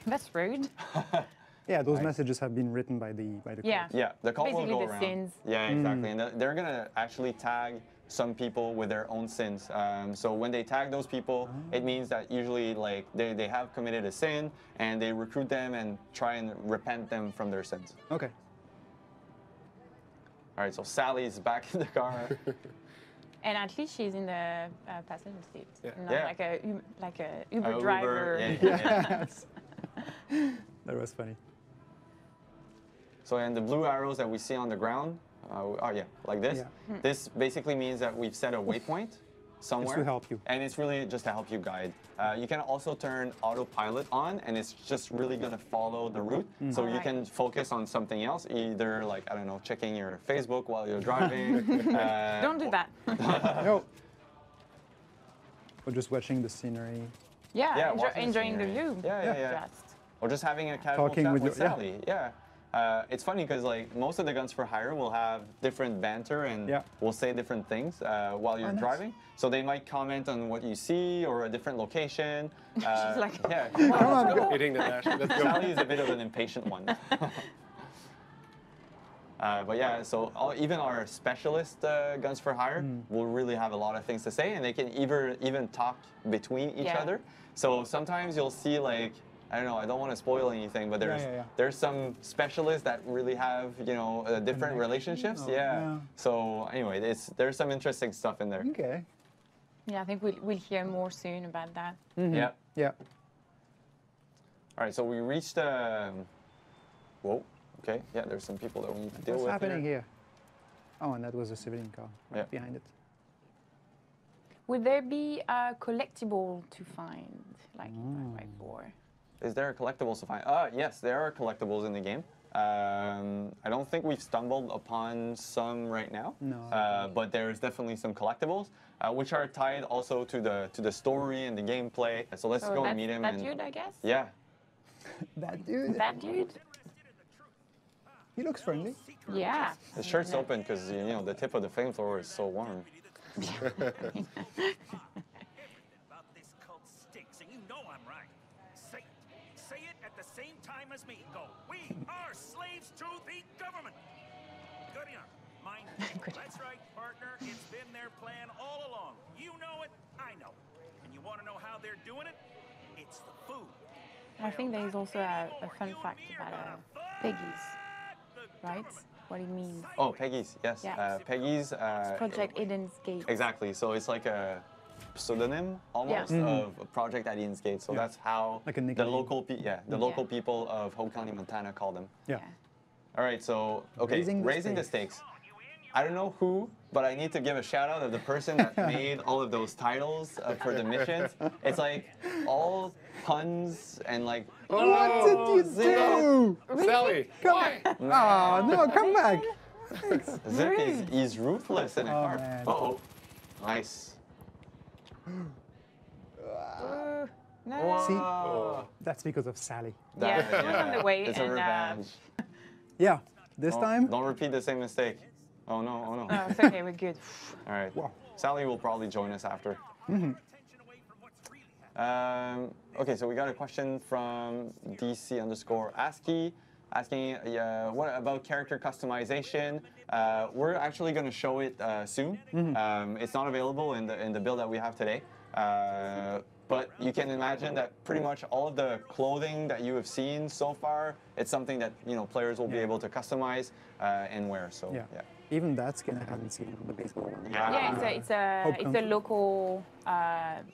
That's rude. Yeah, those messages have been written by the Yeah. Yeah, the call will Basically go the around. sins. Yeah, exactly. And they're going to actually tag some people with their own sins. So when they tag those people, it means that usually like they have committed a sin, and they recruit them and try and repent them from their sins. Okay. All right, so Sally's back in the car. And at least she's in the passenger seat, Yeah. not Yeah. like a Uber Uber, driver. yeah. Yes. That was funny. So and the blue arrows that we see on the ground, like this. Yeah. This basically means that we've set a waypoint somewhere. to help you. And it's really just to help you guide. You can also turn autopilot on, and it's just really going to follow the route. So you Alright. can focus on something else, either like, I don't know, checking your Facebook while you're driving. Don't do that. No. Or just watching the scenery. Yeah, watching the enjoying the scenery. view. Yeah. Just. Or just having a casual Talking chat with with your- yeah. Sally. Yeah. It's funny because like most of the guns for hire will have different banter and Yeah. will say different things while you're nice. driving. So they might comment on what you see or a different location. She's like, yeah. Come on, go. Hitting the dash. Let's go. Sally is a bit of an impatient one. But yeah, so even our specialist guns for hire will really have a lot of things to say, and they can even talk between each Yeah. other. So sometimes you'll see like, I don't know, I don't want to spoil anything, but there's some specialists that really have different relationships. Oh, Yeah. yeah. So anyway, there's some interesting stuff in there. Okay. yeah, I think we'll hear more soon about that. Yeah. Yeah. All right, so we reached. Whoa. Okay. Yeah, there's some people that we need to deal What's with happening here. here? Oh, and that was a civilian car right Yeah. behind it. Would there be a collectible to find, like right for? Is there collectibles to find? Yes, there are collectibles in the game. I don't think we've stumbled upon some right now, No, but there's definitely some collectibles. which are tied also to the story and the gameplay. So let's go and meet him. That dude, I guess? Yeah. That dude. That dude? He looks friendly. Yeah. The shirt's open because, you know, the tip of the flamethrower is so warm. About this cult stinks, and you know I'm right. Say it at the same time as me. Go. We are slaves to the government. Good enough. Mind you. That's right, partner. It's been their plan all along. You know it. I know it. And you want to know how they're doing it? It's the food. I think there is also a fun fact about Peggy's, right? What it means. Oh, Peggy's, yes. Yeah. Peggy's. Project Eden's Gate. Exactly. So it's like a pseudonym almost of Project Eden's Gate. So that's how Like a the nickname. local local people of Hope County, Montana call them. Yeah. All right. So okay, Raising the stakes. I don't know who, but I need to give a shout out of the person that made all of those titles for the missions. It's like all puns and like. What did you do? Sally, why? Oh, no, come back. Zip is ruthless in a car. man. Uh-oh. Nice. No. See, Whoa. that's because of Sally. Yeah, it was on the way, It's a and, revenge. Yeah, this time. Don't repeat the same mistake. Oh no, oh no. Oh, it's okay, we're good. All right. Wow. Sally will probably join us after. Okay, so we got a question from DC_ASCII asking what about character customization. We're actually going to show it soon. It's not available in the build that we have today. But you can imagine that pretty much all of the clothing that you have seen so far, it's something that players will be able to customize and wear. So Yeah. Even that skin I haven't seen on the baseball one. Yeah, it's a local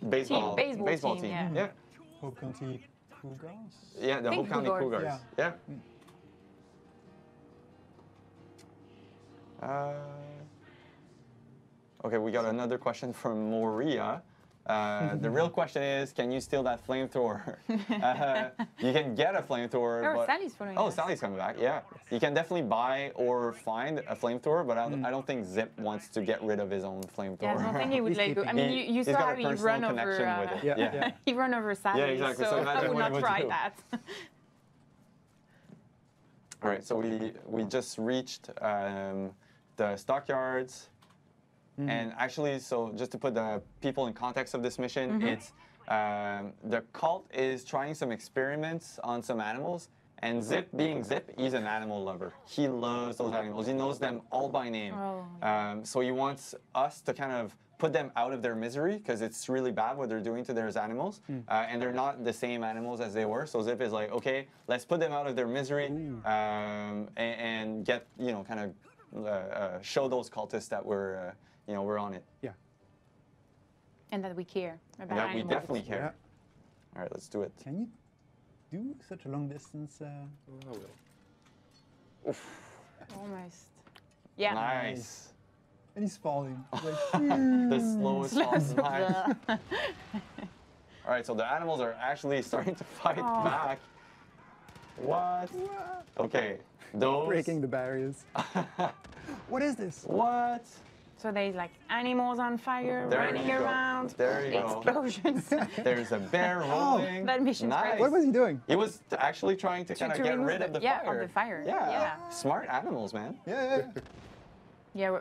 Baseball team. team. Yeah. Yeah. Hope County Cougars? Yeah, the Think Hope County Cougars. Cougars. Yeah. Okay, we got another question from Moria. The real question is, can you steal that flamethrower? You can get a flamethrower. Oh, but... Sally's following Oh, us. Sally's coming back. Yeah, you can definitely buy or find a flamethrower, but I don't think Zip wants to get rid of his own flamethrower. Yeah, I don't think he would He's let go. I mean, you He's saw got how a he personal run connection over. with it. Yeah, Yeah. yeah. He run over Sally. Yeah, exactly. So So I imagine would what he not would try do. that. All right, so we just reached the stockyards, and actually, so just to put the people in context of this mission, it's the cult is trying some experiments on some animals, and Zip, being Zip, he's an animal lover. He loves those animals. He knows them all by name. Oh. So he wants us to kind of put them out of their misery because it's really bad what they're doing to their animals, and they're not the same animals as they were. So Zip is like, okay, let's put them out of their misery and get kind of show those cultists that we're we're on it. Yeah. And that we care about That we animals. definitely care. Yeah. All right, let's do it. Can you do such a long distance? Almost. Yeah. Nice. And he's falling. He's like, The slowest possible time. All right, so the animals are actually starting to fight back. What? Okay, those. breaking the barriers. What is this? What? So there's like animals on fire There running you go. around. There you go. Explosions. There's a bear rolling. That mission's Nice. great. What was he doing? He was actually trying to kind of get remove rid of the yeah, fire. of the fire. Yeah. Yeah. Smart animals, man. Yeah. Yeah.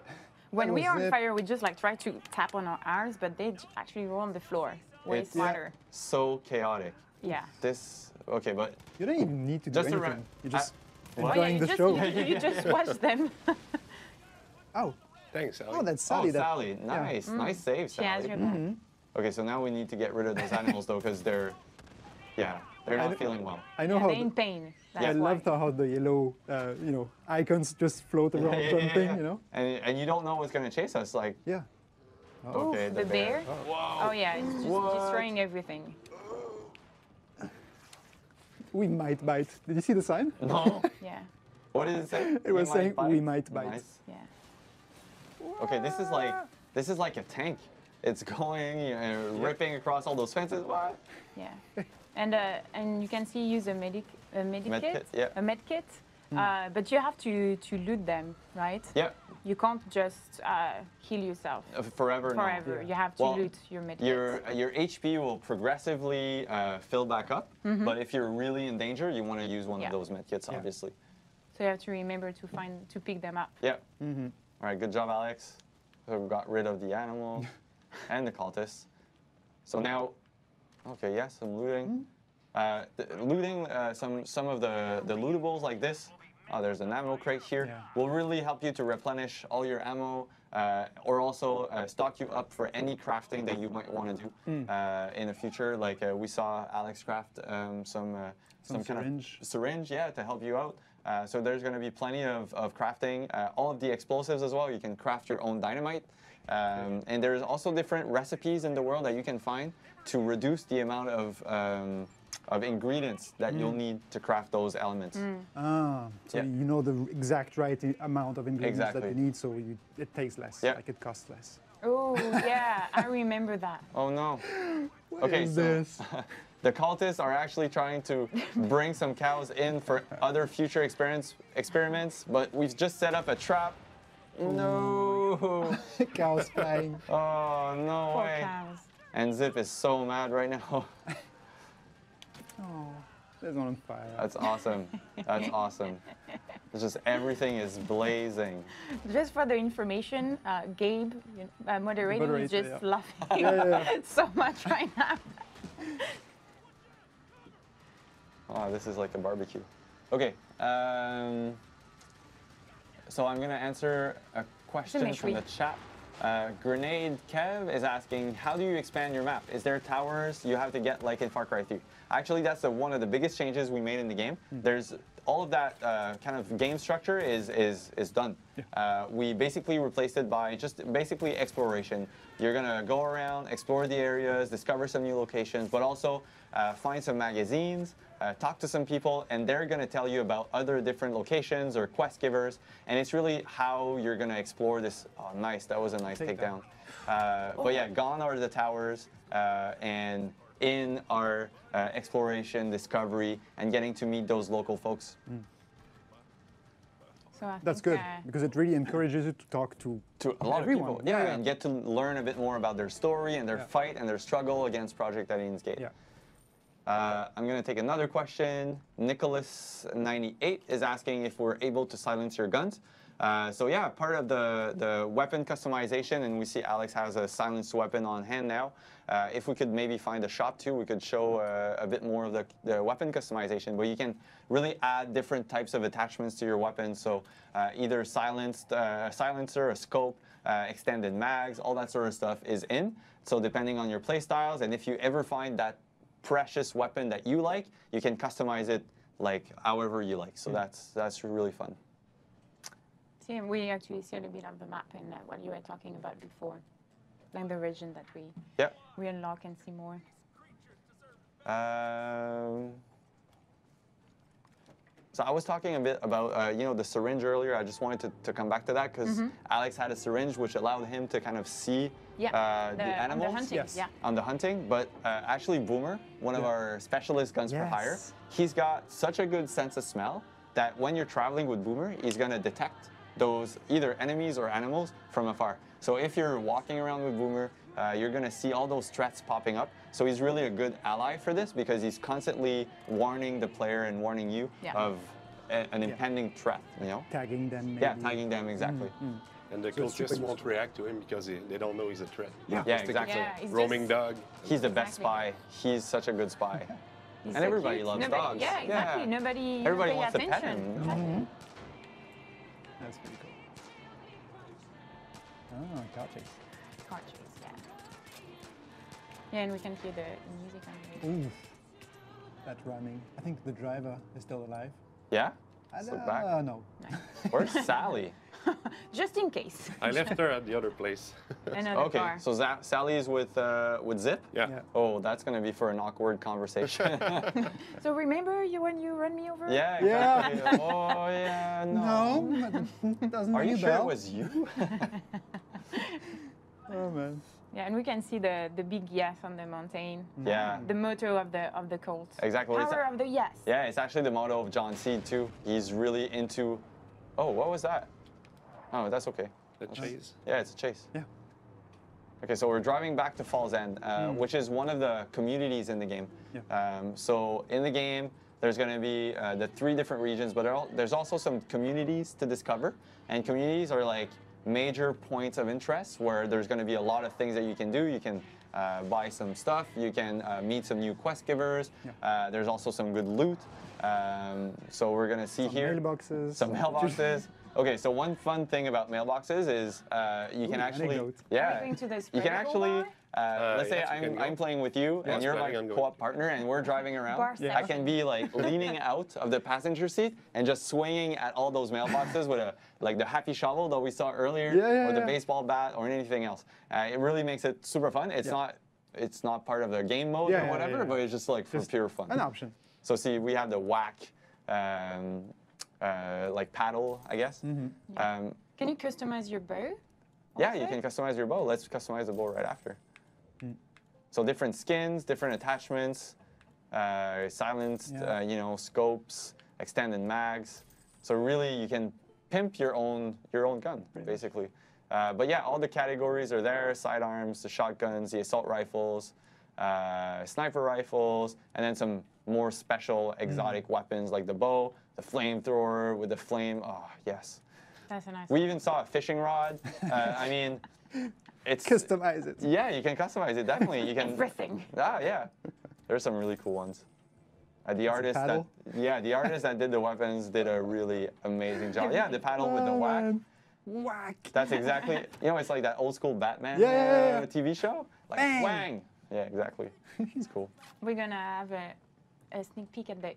When That we was are on it. fire, we just like try to tap on our arms, but they actually roll on the floor. Way It's smarter. so chaotic. Yeah. This. Okay, but You don't even need to do Just to anything. You're just What? Oh, yeah, enjoying you the just, show. You just watch them. Oh, Thanks, Sally. oh, that's oh, Sally. Sally, nice, nice save, She has Sally. your back. Okay, so now we need to get rid of those animals though, because they're not feeling well. I know Yeah, how. they're in pain. That's I why. loved how the yellow, icons just float around jumping. And you don't know what's gonna chase us, like. Yeah. Oof, Okay, the bear. Whoa. Oh yeah, it's just What? destroying everything. We might bite. Did you see the sign? No. Yeah. What did it say? It was saying, bite? "We might bite." Nice. Yeah. Okay, this is like a tank. It's going, ripping across all those fences. What? Yeah. And you can see use a med kit. Med kit, yeah. A med kit. But you have to loot them, right? Yeah. You can't just heal yourself Forever. No. forever. You have to Well, loot your medkits. Your HP will progressively fill back up, but if you're really in danger, you want to use one of those medkits, obviously. So you have to remember to pick them up. Yeah. All right, good job, Alex. So we got rid of the animal and the cultists. So now, okay, yes, some looting. Looting some of the lootables like this. Oh, there's an ammo crate here. Will really help you to replenish all your ammo, or also stock you up for any crafting that you might want to do in the future. Like we saw Alex craft some kind syringe. of syringe, to help you out. So there's going to be plenty of crafting. All of the explosives as well. You can craft your own dynamite. And there's also different recipes in the world that you can find to reduce the amount of ingredients that you'll need to craft those elements. So you know the exact right amount of ingredients that you need, so it takes less, like it costs less. Oh, yeah, I remember that. Oh, no. What is this? The cultists are actually trying to bring some cows in for other future experiments, but we've just set up a trap. No. Cows flying. Oh, no Poor way. cows. And Zip is so mad right now. Oh, there's one on fire. That's awesome. That's awesome. It's just everything is blazing. Just for the information, Gabe, moderating, is just laughing so much right now. Oh, this is like a barbecue. Okay. So I'm going to answer a question from the chat. Grenade Kev is asking, how do you expand your map? Is there towers you have to get like in Far Cry 3? Actually, that's one of the biggest changes we made in the game. There's all of that kind of game structure is done. We basically replaced it by just basically exploration. You're going to go around, explore the areas, discover some new locations, but also find some magazines, talk to some people, and they're going to tell you about other different locations or quest givers. And it's really how you're going to explore this. Oh, nice. That was a nice takedown. But yeah, gone are the towers, and in our exploration, discovery, and getting to meet those local folks. So that's good, because it really encourages you to talk to a lot everyone. of people. And get to learn a bit more about their story and their fight and their struggle against Project Alien's Gate. I'm going to take another question. Nicholas98 is asking if we're able to silence your guns. So yeah, part of the weapon customization, and we see Alex has a silenced weapon on hand now. If we could maybe find a shop too, we could show a bit more of the weapon customization, but you can really add different types of attachments to your weapon. So either a silencer, a scope, extended mags, all that sort of stuff is in. So depending on your play styles, and if you ever find that precious weapon that you like, you can customize it like however you like. So that's really fun. See, we actually see a little bit of the map in what you were talking about before, like the region that we unlock and see more. So I was talking a bit about the syringe earlier. I just wanted to come back to that because Alex had a syringe which allowed him to kind of see the animals on the hunting. But actually Boomer, one of our specialist guns for hire, he's got such a good sense of smell that when you're traveling with Boomer, he's going to detect those either enemies or animals from afar. So if you're walking around with Boomer, you're going to see all those threats popping up. So he's really a good ally for this because he's constantly warning the player and warning you of an impending threat, Tagging them, maybe. Yeah, tagging them, exactly. And the cultists won't react to him because they don't know he's a threat. Yeah, exactly. Yeah, Roaming dog. He's the best spy. He's such a good spy. He's and so everybody cute. loves dogs. Yeah, exactly. Everybody pay wants to pet attention. him. Exactly. That's pretty cool. Oh, couches. Cartridge, yeah, and we can hear the music on the radio. Ooh, that running. I think the driver is still alive. Yeah? Let's look back. No. Where's Sally? Just in case. I left her at the other place. Another car. So Sally's with Zip? Yeah. Oh, that's going to be for an awkward conversation. So remember when you run me over? Yeah, exactly. Oh, yeah, no. No, it doesn't Are ring you a sure it bell. was you? Oh, man. Yeah, and we can see the big yes on the mountain. Yeah. The motto of the cult. Exactly. Power of the yes. Yeah, it's actually the motto of John Seed too. He's really into. Oh, what was that? Oh, that's okay. The chase. Yeah, it's a chase. Yeah. Okay, so we're driving back to Falls End, which is one of the communities in the game. Yeah. So in the game, there's going to be the 3 different regions, but there's also some communities to discover. And communities are like major points of interest where there's going to be a lot of things that you can do. You can buy some stuff. You can meet some new quest givers. Yeah. There's also some good loot. So we're going to see here mailboxes. some mailboxes. Okay, so one fun thing about mailboxes is you can actually, anecdote. yeah, Going to the you can spread actually, eagle let's say yes, you can I'm go. playing with you and you're my planning on going. co-op partner and we're driving around. Bar I can be like leaning out of the passenger seat and just swinging at all those mailboxes with like the happy shovel that we saw earlier, or the baseball bat, or anything else. It really makes it super fun. It's not part of the game mode or whatever, but it's just like for pure fun. An option. So see, we have the whack. Like paddle, I guess. Can you customize your bow? Yeah, you can customize your bow. Let's customize the bow right after. So different skins, different attachments, silenced, scopes, extended mags. So really, you can pimp your own gun, basically. But yeah, all the categories are there: sidearms, the shotguns, the assault rifles, sniper rifles, and then some more special exotic weapons like the bow, the flamethrower with the flame. Oh, yes. That's a nice We one. even saw a fishing rod. I mean, it's... Customize it. Yeah, you can customize it, definitely. You can... Everything. Ah, yeah. There's some really cool ones. The artist paddle? the artist that did the weapons did a really amazing job. Yeah, the paddle with the whack. Man. Whack. That's exactly, it's like that old school Batman Yeah. TV show. Like, Bang. wang. Yeah, exactly. It's cool. We're gonna have a sneak peek at the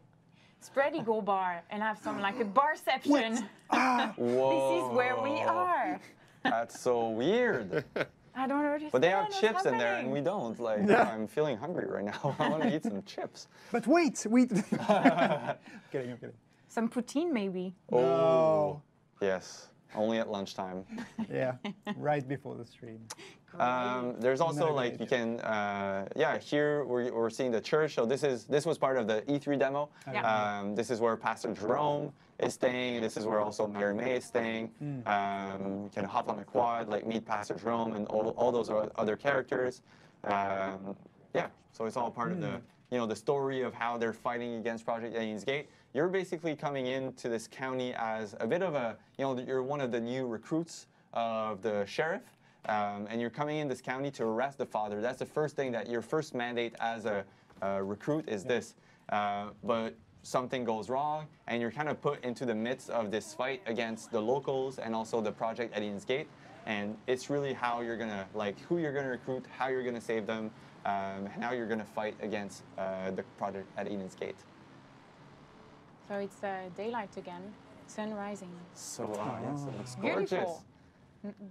spread eagle bar and have some like a barception. Ah, Whoa. This is where we are. That's so weird. I don't understand. But they have what's chips in there and happening. we don't. Like, I'm feeling hungry right now. I want to eat some chips. but wait. I'm kidding. Some poutine maybe. No. Yes, only at lunchtime. Yeah, right before the stream. There's also Not a like good you can, here we're seeing the church. So this was part of the E3 demo. Yeah. This is where Pastor Jerome is staying. This is where also Mary May is staying. You can hop on a quad, like meet Pastor Jerome and all those other characters. So it's all part of the story of how they're fighting against Project Alien's Gate. You're basically coming into this county as a bit of a, you're one of the new recruits of the sheriff. And you're coming in this county to arrest the father. That's the first thing that your first mandate as a recruit is this. But something goes wrong, and you're kind of put into the midst of this fight against the locals and also the Project Alien's Gate. And it's really how you're gonna, who you're gonna recruit, how you're gonna save them, and how you're gonna fight against the Project Alien's Gate. So it's daylight again, sun rising. So yes, it looks gorgeous. Beautiful.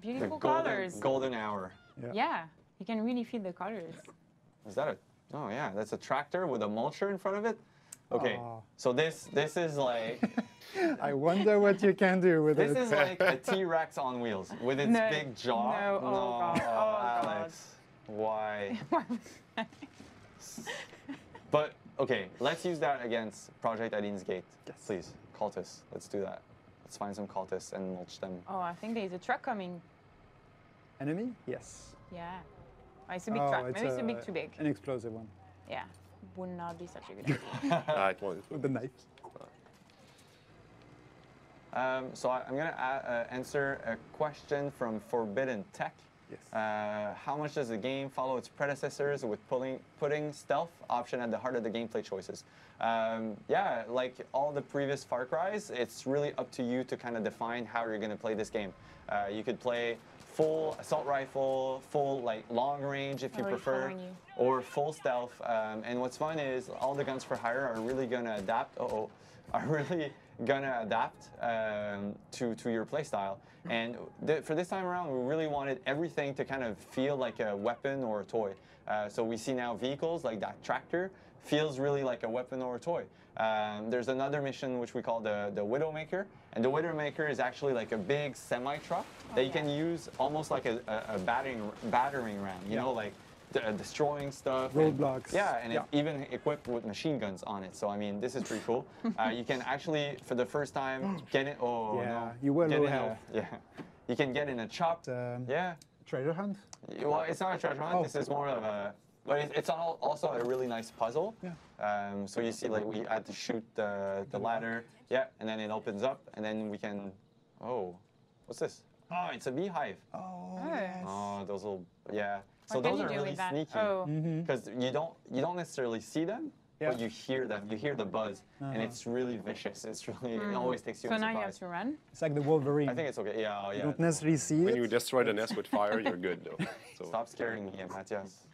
Beautiful The colors. golden hour. Yeah, you can really feel the colors. Is that oh yeah, that's a tractor with a mulcher in front of it? Okay, Oh. so this is like, I wonder what you can do with this it. is like a T-Rex on wheels with its No, big jaw. no, oh God, oh Alex, why? But okay, let's use that against Project Alien's Gate. Yes. Please, cultists, let's do that. Let's find some cultists and mulch them. Oh, I think there's a truck coming. Enemy? Yes. Yeah. Oh, it's a big truck. Maybe it's a bit too big. An explosive one Yeah. Would not be such a good idea. It won't. with the knife. So I'm going to answer a question from Forbidden Tech. Yes. How much does the game follow its predecessors with putting stealth option at the heart of the gameplay choices? Yeah, like all the previous Far Cry's, it's really up to you to kind of define how you're going to play this game. You could play full assault rifle, full long range if you prefer, following you. or full stealth. And what's fun is all the guns for hire are really going to adapt. Are really gonna adapt to your playstyle. And for this time around, we really wanted everything to kind of feel like a weapon or a toy. So we see now vehicles like that tractor feels really like a weapon or a toy. There's another mission which we call the Widowmaker, and the Widowmaker is actually like a big semi-truck that you can use almost like a battering ram, you know, like destroying stuff. Roadblocks. And it's even equipped with machine guns on it. So I mean, this is pretty cool. You can actually, for the first time, get it. Oh Yeah, no! you were Get low in a- health. Yeah, you can get in a chopped. Yeah. Treasure hunt. Well, it's not a treasure hunt. Oh. This is more of a. But it's also a really nice puzzle. Yeah. So you see, like we had to shoot the ladder. Yeah, and then it opens up, and then we can. Oh, what's this? Oh, it's a beehive. Oh, yes. Oh, those little. Yeah. So What can those you are do really with that? sneaky. Oh. Because you don't necessarily see them, Yeah. but you hear them. You hear the buzz, and it's really vicious. It's really it always takes you So by now you have surprise. to run. It's like the Wolverine. I think it's okay. Yeah, oh, you yeah. don't necessarily see When it. you destroy the nest with fire, you're good though. So Stop scaring me, Matthias.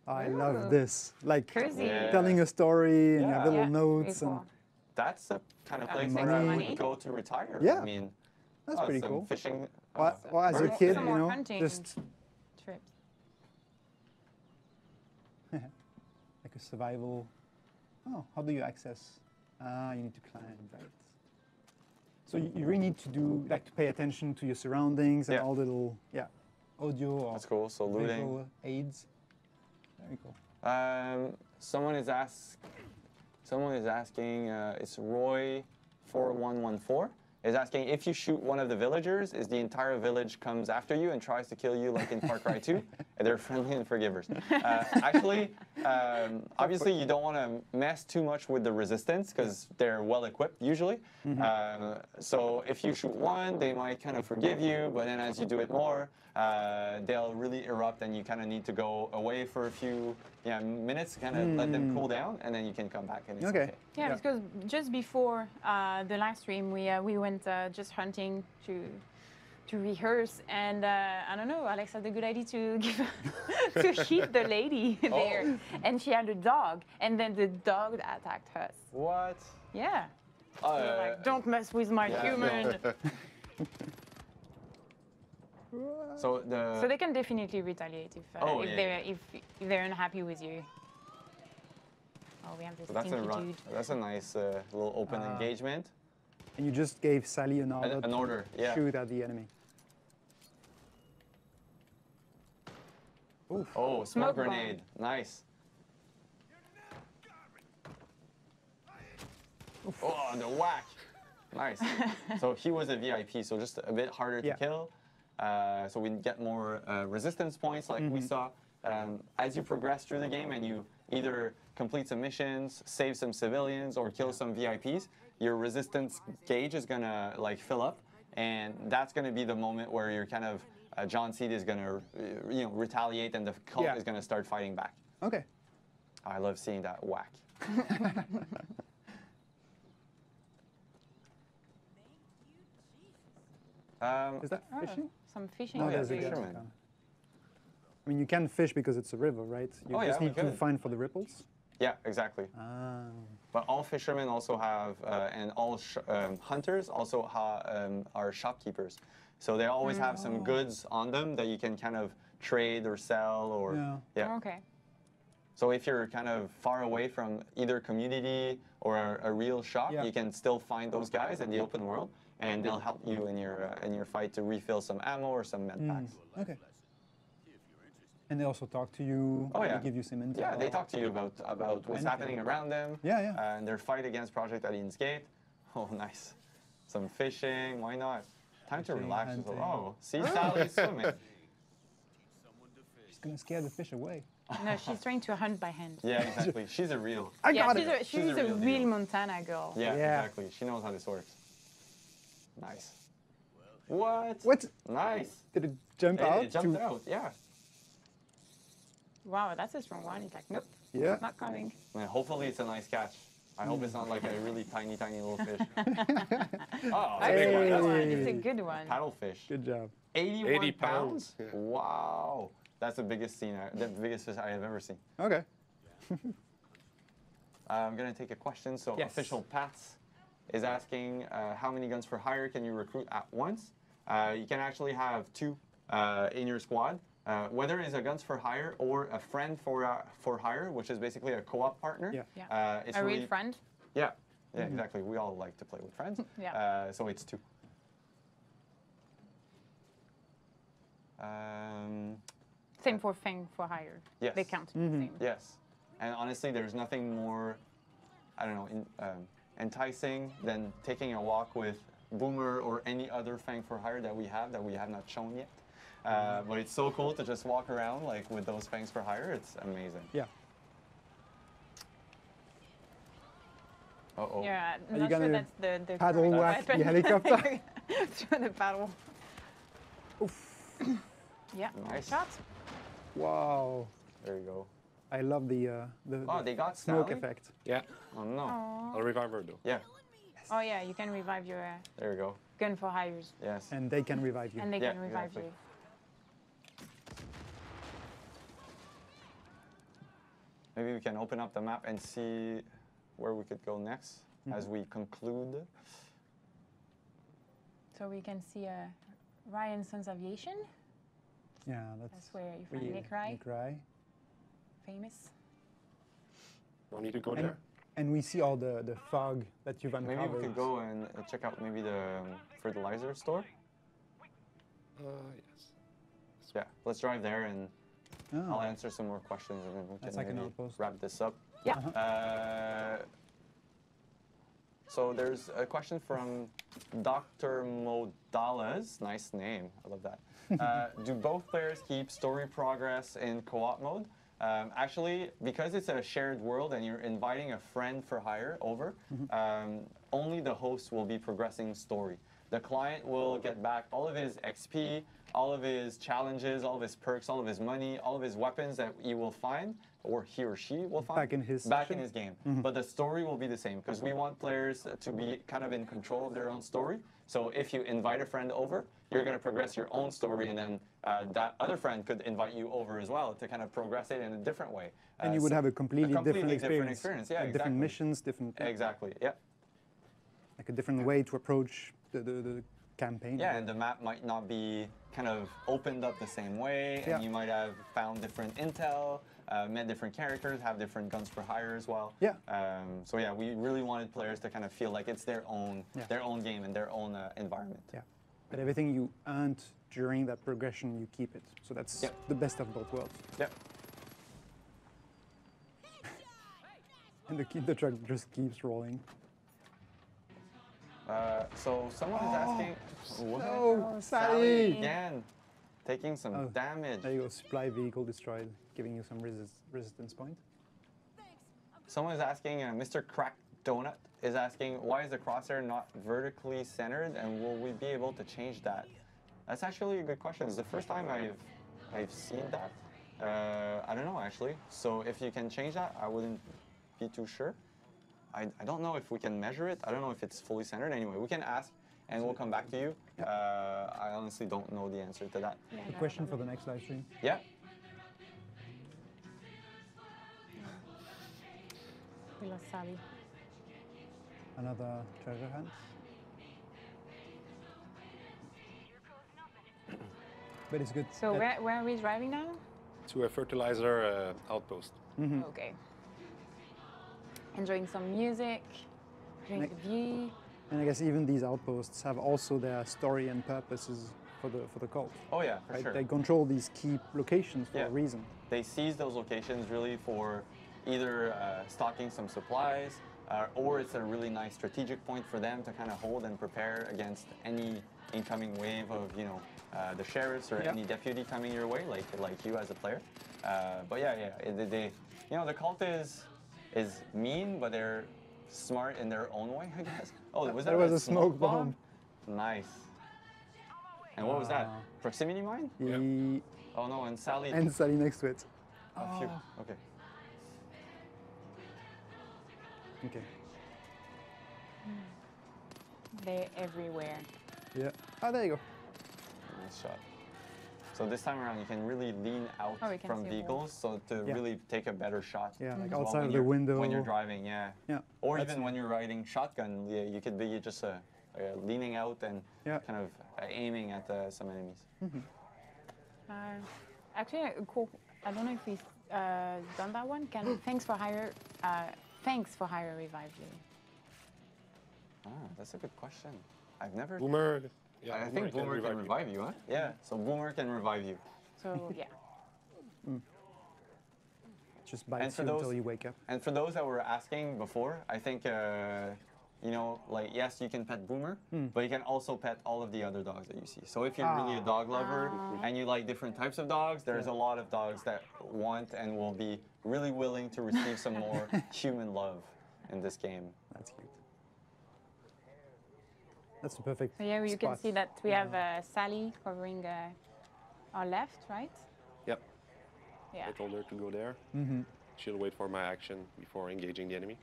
I love this. Like Cozy. Yeah. telling a story and you have Yeah. little Yeah, notes pretty and cool. That's the kind of That place makes where I money. would go to retire. Yeah. I mean, that's pretty some cool. Fishing. Well, as a birds. kid, Some you more know, hunting. just Trips. like a survival. Oh, how do you access? You need to climb, right? So you really need to do like to pay attention to your surroundings and Yeah. all the little audio or That's cool. So looting. visual aids. Very cool. Someone is asking. It's Roy4114 is asking if you shoot one of the villagers, is the entire village comes after you and tries to kill you like in Far Cry 2? And they're friendly and forgivers. Actually, obviously you don't want to mess too much with the resistance because they're well equipped usually. So if you shoot one, they might kind of forgive you, but then as you do it more, they'll really erupt and you kind of need to go away for a few minutes, kind of let them cool down, and then you can come back and it's okay. Yeah, because just before the live stream, we went just hunting to rehearse, and I don't know, Alex had the good idea to give to hit the lady there, and she had a dog, and then the dog attacked us. What? Yeah. We were like, don't mess with my human. So the. So they can definitely retaliate if they're unhappy with you. Oh, we have this So that's a stinky dude. that's a nice little open engagement. And you just gave Sally an order, An order, to yeah. shoot at the enemy. Oof. Oh, smoke Smoke bomb. grenade. Nice. Oh, the whack. Nice. So he was a VIP, so just a bit harder to kill. So we get more resistance points like we saw. As you progress through the game and you either complete some missions, save some civilians, or kill some VIPs, your resistance gauge is gonna like fill up, and that's gonna be the moment where you're kind of John Seed is gonna retaliate, and the cult is gonna start fighting back. Okay. I love seeing that whack. Is that fishing? Some fishing. No, yeah, there's a fisherman. good. I mean, you can fish because it's a river, right? You Oh, just yeah, need to good. find for the ripples. Yeah, exactly. Ah. But all fishermen also have, and all hunters also are shopkeepers. So they always have some goods on them that you can kind of trade or sell or Okay. So if you're kind of far away from either community or a real shop, you can still find those guys in the open world, and they'll help you in your fight to refill some ammo or some med packs. Okay. And they also talk to you. Oh, yeah. They give you some intel. Yeah, they talk to you about what's happening around them. Yeah, yeah. And their fight against Project Alien's Gate. Oh, nice. Some fishing. Why not? Time to Fishing, relax. hunting. Oh, see Sally's swimming. She's gonna scare the fish away. No, she's trying to hunt by hand. Yeah, exactly. She's a real. I Yeah, got she's it. a, She's she's a a real real deal. Montana girl. Yeah, Yeah. exactly. She knows how this works. Nice. What? What? Nice. Did it jump out? It jumped out. Yeah. Wow, that's a strong one. It's like, nope, Yeah. not coming. And hopefully it's a nice catch. I hope it's not like a really tiny, tiny little fish. Oh, That's big a one. good That's one. a It's a good one. paddlefish. Good job. 81 80 pounds? pounds. Yeah. Wow. That's the biggest the biggest fish I have ever seen. Okay. I'm gonna take a question. So Yes. Official Pats is asking how many guns for hire can you recruit at once? You can actually have 2 in your squad. whether it's a guns for hire or a friend for hire, which is basically a co-op partner. Yeah. Yeah. It's A really, real friend. Yeah, yeah, exactly. We all like to play with friends. Yeah. So it's 2. Same for thing for hire. Yes. They count. Same. Yes, and honestly, there's nothing more, I don't know, enticing than taking a walk with Boomer or any other Fang for hire that we have not shown yet. But it's so cool to just walk around like with those Fangs for hire. It's amazing. Yeah. Uh-oh. Yeah, Are you not sure gonna that's the paddle correct whack the weapon. helicopter? Through the paddle. Oof. Yeah. Nice. Shot. Wow. There you go. I love the Oh, they got smoke Sally? effect. Yeah, Oh no. I'll revive her though. Yeah, Oh yeah, you can revive your there you go. gun for hires, Yes. And they can revive you. and they Yeah, can revive exactly. you. Maybe we can open up the map and see where we could go next as we conclude. So we can see Ryan Sons Aviation. Yeah, That's where you we- find Nick Rye, Nick Rye. famous. No need to go And, there. and we see all the fog that you've uncovered. Maybe we could go and check out maybe the fertilizer store. Yes. Yeah, let's drive there and Oh. I'll answer some more questions and then we That's can like an maybe outpost. wrap this up. Yeah. So there's a question from Dr. Modalas. Nice name. I love that. Do both players keep story progress in co-op mode? Actually, because it's a shared world and you're inviting a friend for hire over, only the host will be progressing story. The client will get back all of his XP, all of his challenges, all of his perks, all of his money, all of his weapons that he will find, or he or she will find Back in his back session? in his game. But the story will be the same because we want players to be kind of in control of their own story. So if you invite a friend over, you're going to progress your own story, and then that other friend could invite you over as well to kind of progress it in a different way. And you would so have a completely different different experience. Yeah, Like different exactly. missions, different Exactly. Yeah. like a different way to approach the campaign. Yeah, and the map might not be kind of opened up the same way, and Yeah. you might have found different intel, met different characters, have different guns for hire as well. Yeah. So yeah, we really wanted players to kind of feel like it's their own game and their own environment. Yeah. But everything you earned during that progression, you keep it. So that's Yep. the best of both worlds. Yep. And the truck just keeps rolling. So someone is asking, what? Oh, Sally! Again, taking some Oh, damage. There you go. Supply vehicle destroyed, giving you some resistance point. Someone is asking, Mr. Crack Donut is asking, why is the crosshair not vertically centered, and will we be able to change that? That's actually a good question. It's the first time I've seen that. I don't know actually. So if you can change that, I wouldn't be too sure. I don't know if we can measure it. I don't know if it's fully centered. Anyway, we can ask and we'll come back to you. I honestly don't know the answer to that. Yeah, A no, question no, for no. the next live stream. Yeah. We lost Sally. Another treasure hunt. But it's good. So where are we driving now? To a fertilizer outpost. Okay. Enjoying some music, drink the view. And I guess even these outposts have also their story and purposes for the cult. Oh yeah, for Right? sure. They control these key locations for Yeah. a reason. They seize those locations really for either stocking some supplies, or it's a really nice strategic point for them to kind of hold and prepare against any incoming wave of the sheriffs or Yeah. any deputy coming your way, like you as a player. But yeah, they the cult is mean, but they're smart in their own way, I guess. Oh, was that was a smoke bomb. Nice. And what was that? Wow. Proximity mine? He- Oh no, and Sally. And Sally next to it. Oh, phew. Okay. Okay. They're everywhere. Yeah. Oh, there you go. Nice shot. So this time around, you can really lean out Oh, we can from see vehicles, so to Yeah. really take a better shot. Yeah, like as well outside when of the you're- window. when you're driving. Yeah. Yeah. Or That's- even when you're riding shotgun, yeah, you could be just leaning out and Yeah. kind of aiming at some enemies. actually a cool. I don't know if we've done that one. Thanks for hire revive you. Ah, that's a good question. I've never. Boomer. Yeah, I think Boomer can revive you, huh? Yeah. So Boomer can revive you. So yeah. Just bites you until you wake up. And for those that were asking before, I think, you know, like, yes, you can pet Boomer, but you can also pet all of the other dogs that you see. So if you're really a dog lover and you like different types of dogs, there's a lot of dogs that want and will be really willing to receive some more human love in this game. That's cute. That's the perfect So yeah, you can spot. see that we have Sally covering our left, right? Yep. Yeah. I told her to go there. She'll wait for my action before engaging the enemy.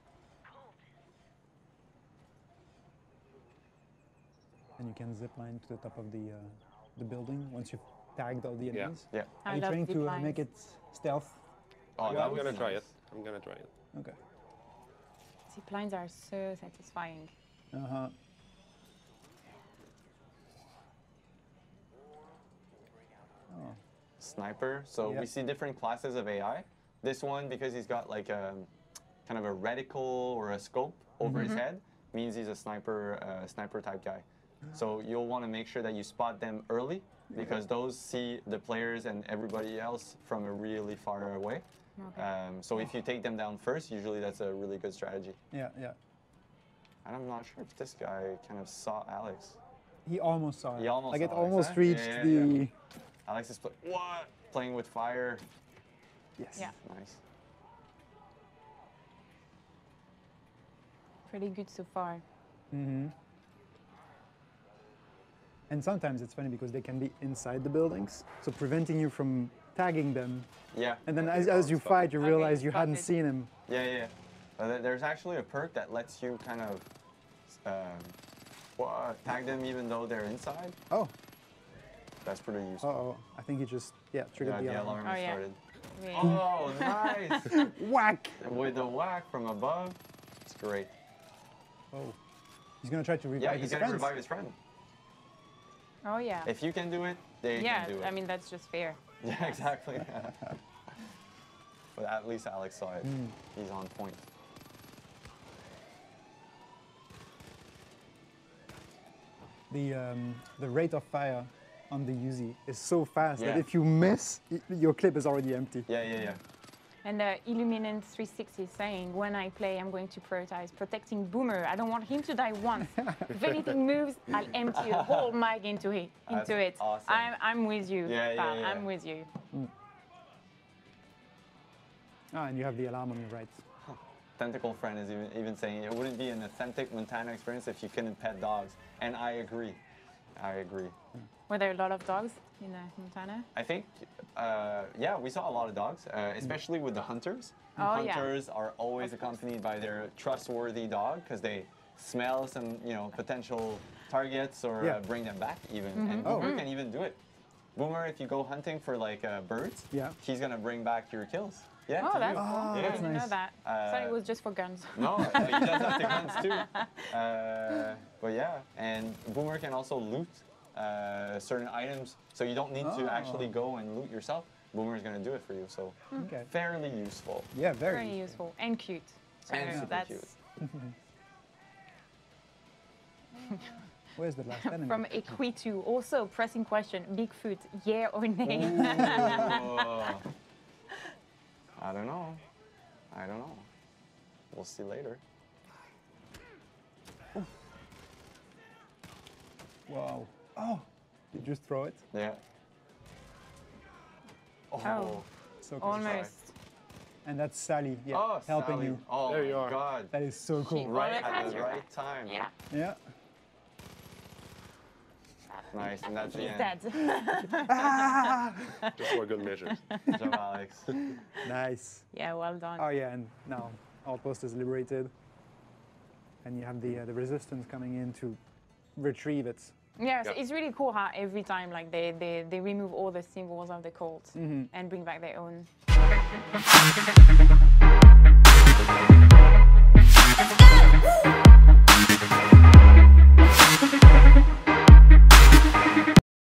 And you can zip line to the top of the building once you've tagged all the Yeah. enemies. Yeah. Are I you love trying to zip lines. make it stealth? Oh, Yeah, that I'm would gonna be try nice. it. I'm gonna try it. Okay. Zip lines are so satisfying. Uh-huh. Oh. Sniper. So Yeah. we see different classes of AI. This one, because he's got like a kind of a reticle or a scope over his head, means he's a sniper type guy. So you'll want to make sure that you spot them early, because those see the players and everybody else from a really far away. Okay. So if you take them down first, usually that's a really good strategy. Yeah, yeah. And I'm not sure if this guy kind of saw Alex. He almost saw it. He almost like it saw Alex, almost huh? reached Yeah, the... yeah. Alex is playing with fire. Yes. Yeah. Nice. Pretty good so far. Mm-hmm. And sometimes it's funny because they can be inside the buildings, so preventing you from tagging them. Yeah. And then as you fight, you realize you hadn't spotted. seen him. Yeah, yeah. There's actually a perk that lets you kind of tag them even though they're inside. Oh, That's pretty useful. uh-oh. I think he just, triggered Yeah, the the alarm. alarm Oh, yeah. started. Yeah. Oh, nice! Whack! With the whack from above, it's great. Oh. He's gonna try to revive Yeah, his he's gonna friends. revive his friend. Oh yeah. If you can do it, they Yeah, can do it. I mean that's just fair. Yeah, exactly. But at least Alex saw it. He's on point. The rate of fire on the Uzi is so fast that Yeah. if you miss, your clip is already empty. Yeah, yeah, yeah. And Illuminant 360 is saying, when I play, I'm going to prioritize protecting Boomer. I don't want him to die once. If anything moves, I'll empty a whole mag into it. That's it. awesome. I'm with you. Yeah, yeah, pal. yeah. I'm with you. Ah, and you have the alarm on your right. Tentacle friend is even saying it wouldn't be an authentic Montana experience if you couldn't pet dogs. And I agree. I agree. Were there a lot of dogs in Montana? I think, yeah, we saw a lot of dogs, especially with the hunters. Oh, yeah. Hunters are always accompanied by their trustworthy dog because they smell some, potential targets or Yeah. bring them back even. Mm-hmm. And Boomer can even do it. Boomer, if you go hunting for like birds, Yeah. he's gonna bring back your kills. Yeah. Oh, to that's you. cool. Oh, I that's didn't know nice. that. I thought it was just for guns. No, he does have the guns too. But yeah, and Boomer can also loot certain items, so you don't need to actually go and loot yourself. Boomer is going to do it for you, so Okay. fairly useful. Yeah, Very very. useful and cute. So And super that's cute. Where's the last enemy? from Equitu. Also, pressing question: Bigfoot, yeah or nay? Oh. I don't know. I don't know. We'll see later. Wow. Oh, you just throw it? Yeah. Oh. So cool. Almost. And that's Sally, yeah, Oh, helping Sally. you. Oh, There you my are. God. That is so cool. Right Almost at had the you. right time. Yeah. Yeah. Nice, and that's the He's end. dead. Just for good measure. Good job, Alex. Nice. Yeah, well done. Oh yeah, and now Outpost is liberated. And you have the resistance coming in to retrieve it. Yeah, so Yeah. it's really cool how every time like they remove all the symbols of the cult and bring back their own.